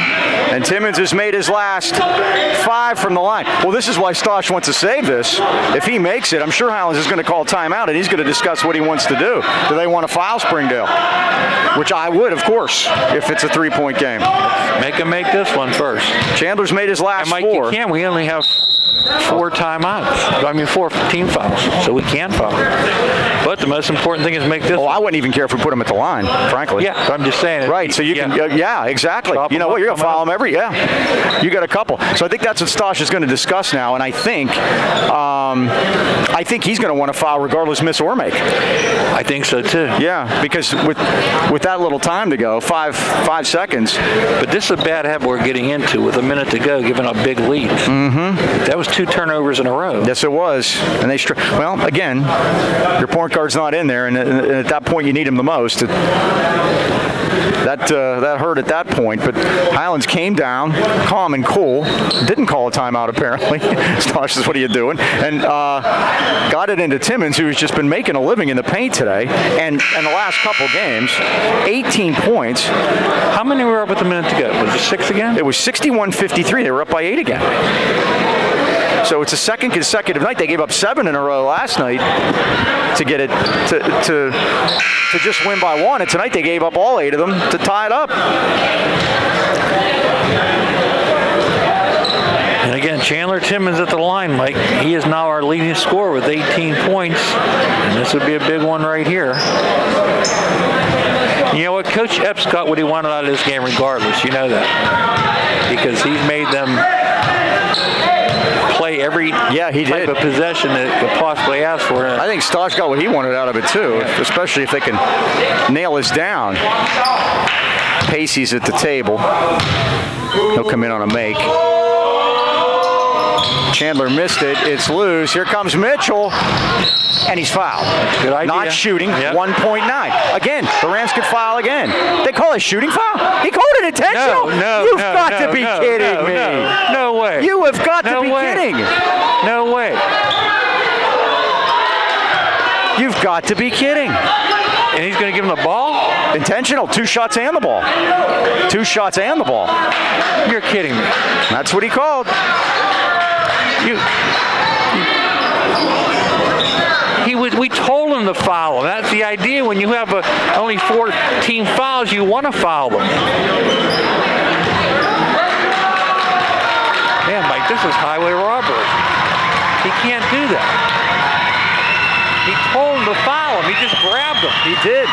And Timmons has made his last 5 from the line. Well, this is why Stosh wants to save this. If he makes it, I'm sure Highlands is going to call timeout, and he's going to discuss what he wants to do. Do they want to foul Springdale? Which I would, of course, if it's a 3-point game. Make him make this one first. Chandler's made his last and Mike, 4. You can't. We only have 4 timeouts. 4 team fouls, so we can't foul. But the most important thing is make this. Oh, I wouldn't even care if we put him at the line, frankly. Yeah, but I'm just saying. Right, so you can, exactly. Chop you know what, you're going to foul him every, you got a couple. So I think that's what Stosh is going to discuss now, and I think he's going to want to foul regardless, miss or make. I think so too. Yeah, because with that little time to go, 5 seconds. But this is a bad habit we're getting into with a minute to go, giving up big leads. Mm-hmm. That was 2 turnovers in a row. Yes, it was. And they, well, again, your point guard's not in there, and at that point you need him the most. That hurt at that point, but Highlands came down, calm and cool, didn't call a timeout apparently. Stosh says, what are you doing? And got it into Timmons, who's just been making a living in the paint today, and the last couple games, 18 points. How many were up with a minute to go? Was it 6 again? It was 61-53. They were up by 8 again. So it's a second consecutive night. They gave up 7 in a row last night to get it to just win by 1. And tonight they gave up all 8 of them to tie it up. And again, Chandler Timmons at the line, Mike. He is now our leading scorer with 18 points. And this would be a big one right here. You know what? Coach Epps got what he wanted out of this game regardless. You know that. Because he's made them play every type of possession that it could possibly ask for. I think Stosh got what he wanted out of it too, especially if they can nail this down. Pacey's at the table. He'll come in on a make. Chandler missed it. It's loose. Here comes Mitchell. And he's fouled. Good idea. Not shooting, yep. 1.9. Again, the Rams could foul again. They call it a shooting foul? He called it intentional? You've got to be kidding me. No way. You have got to be kidding. No way. You've got to be kidding. And he's going to give him the ball? Intentional. 2 shots and the ball. 2 shots and the ball. You're kidding me. That's what he called. We told him to foul him. That's the idea. When you have only 14 fouls, you want to foul them. Man, Mike, this is highway robbery. He can't do that. He told him to foul him. He just grabbed him. He did.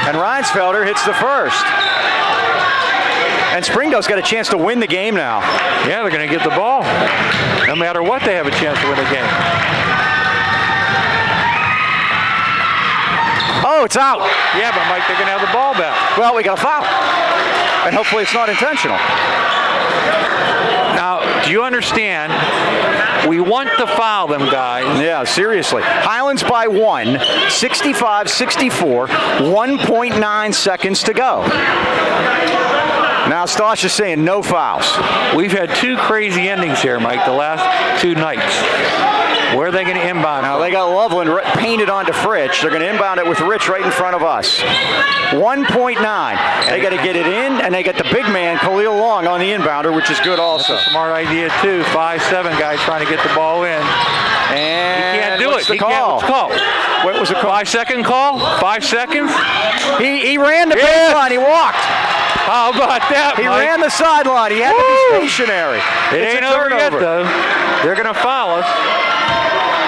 And Reinsfelder hits the first. And Springdale's got a chance to win the game now. Yeah, they're going to get the ball. No matter what, they have a chance to win the game. Oh, it's out. Yeah, but Mike, they're going to have the ball back. Well, we got a foul. And hopefully it's not intentional. Now, do you understand? We want to foul them, guys. Yeah, seriously. Highlands by 1, 65-64, 1.9 seconds to go. Now Stosh is saying no fouls. We've had 2 crazy endings here, Mike, the last 2 nights. Where are they going to inbound? Now they got Loveland painted onto Fritch. They're going to inbound it with Rich right in front of us. 1.9. They got to get it in, and they got the big man, Khalil Long, on the inbounder, which is good also. That's a smart idea, too. 5'7" guy trying to get the ball in. And he can't do what's it. The call? What's the call? What was the call? 5-second call? 5 seconds? He ran the baseline. He walked. How about that, He Mike? ran the sideline. He had to be stationary. It It's ain't a over yet, turnover. though. They're going to foul us.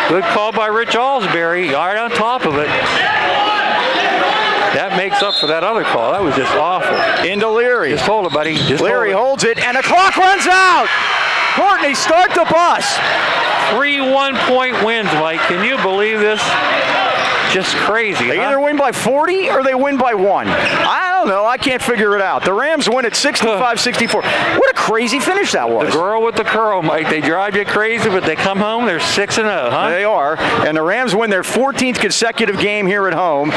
Good call by Rich Alsbury. Right on top of it. That makes up for that other call. That was just awful. Into Leary. Just hold it, buddy. Just Leary hold holds it, and the clock runs out. Courtney, start the bus. 3 1-point wins, Mike. Can you believe this? Just crazy. They huh? either win by 40 or they win by 1. I don't know. I can't figure it out. The Rams win at 65-64. What a crazy finish that was. The girl with the curl, Mike. They drive you crazy, but they come home, they're 6-0, huh? They are. And the Rams win their 14th consecutive game here at home,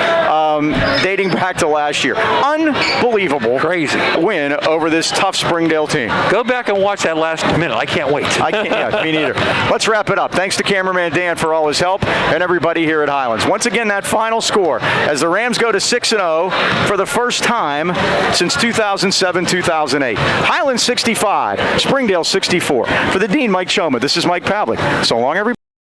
dating back to last year. Unbelievable. Crazy. Win over this tough Springdale team. Go back and watch that last minute. I can't wait. I can't. Yeah, me neither. Let's wrap it up. Thanks to cameraman Dan for all his help and everybody here at Highlands. Once again, that final score as the Rams go to 6-0 for the first time since 2007-2008. Highlands 65, Springdale 64. For the Dean, Mike Choma, this is Mike Pavlik. So long, everybody.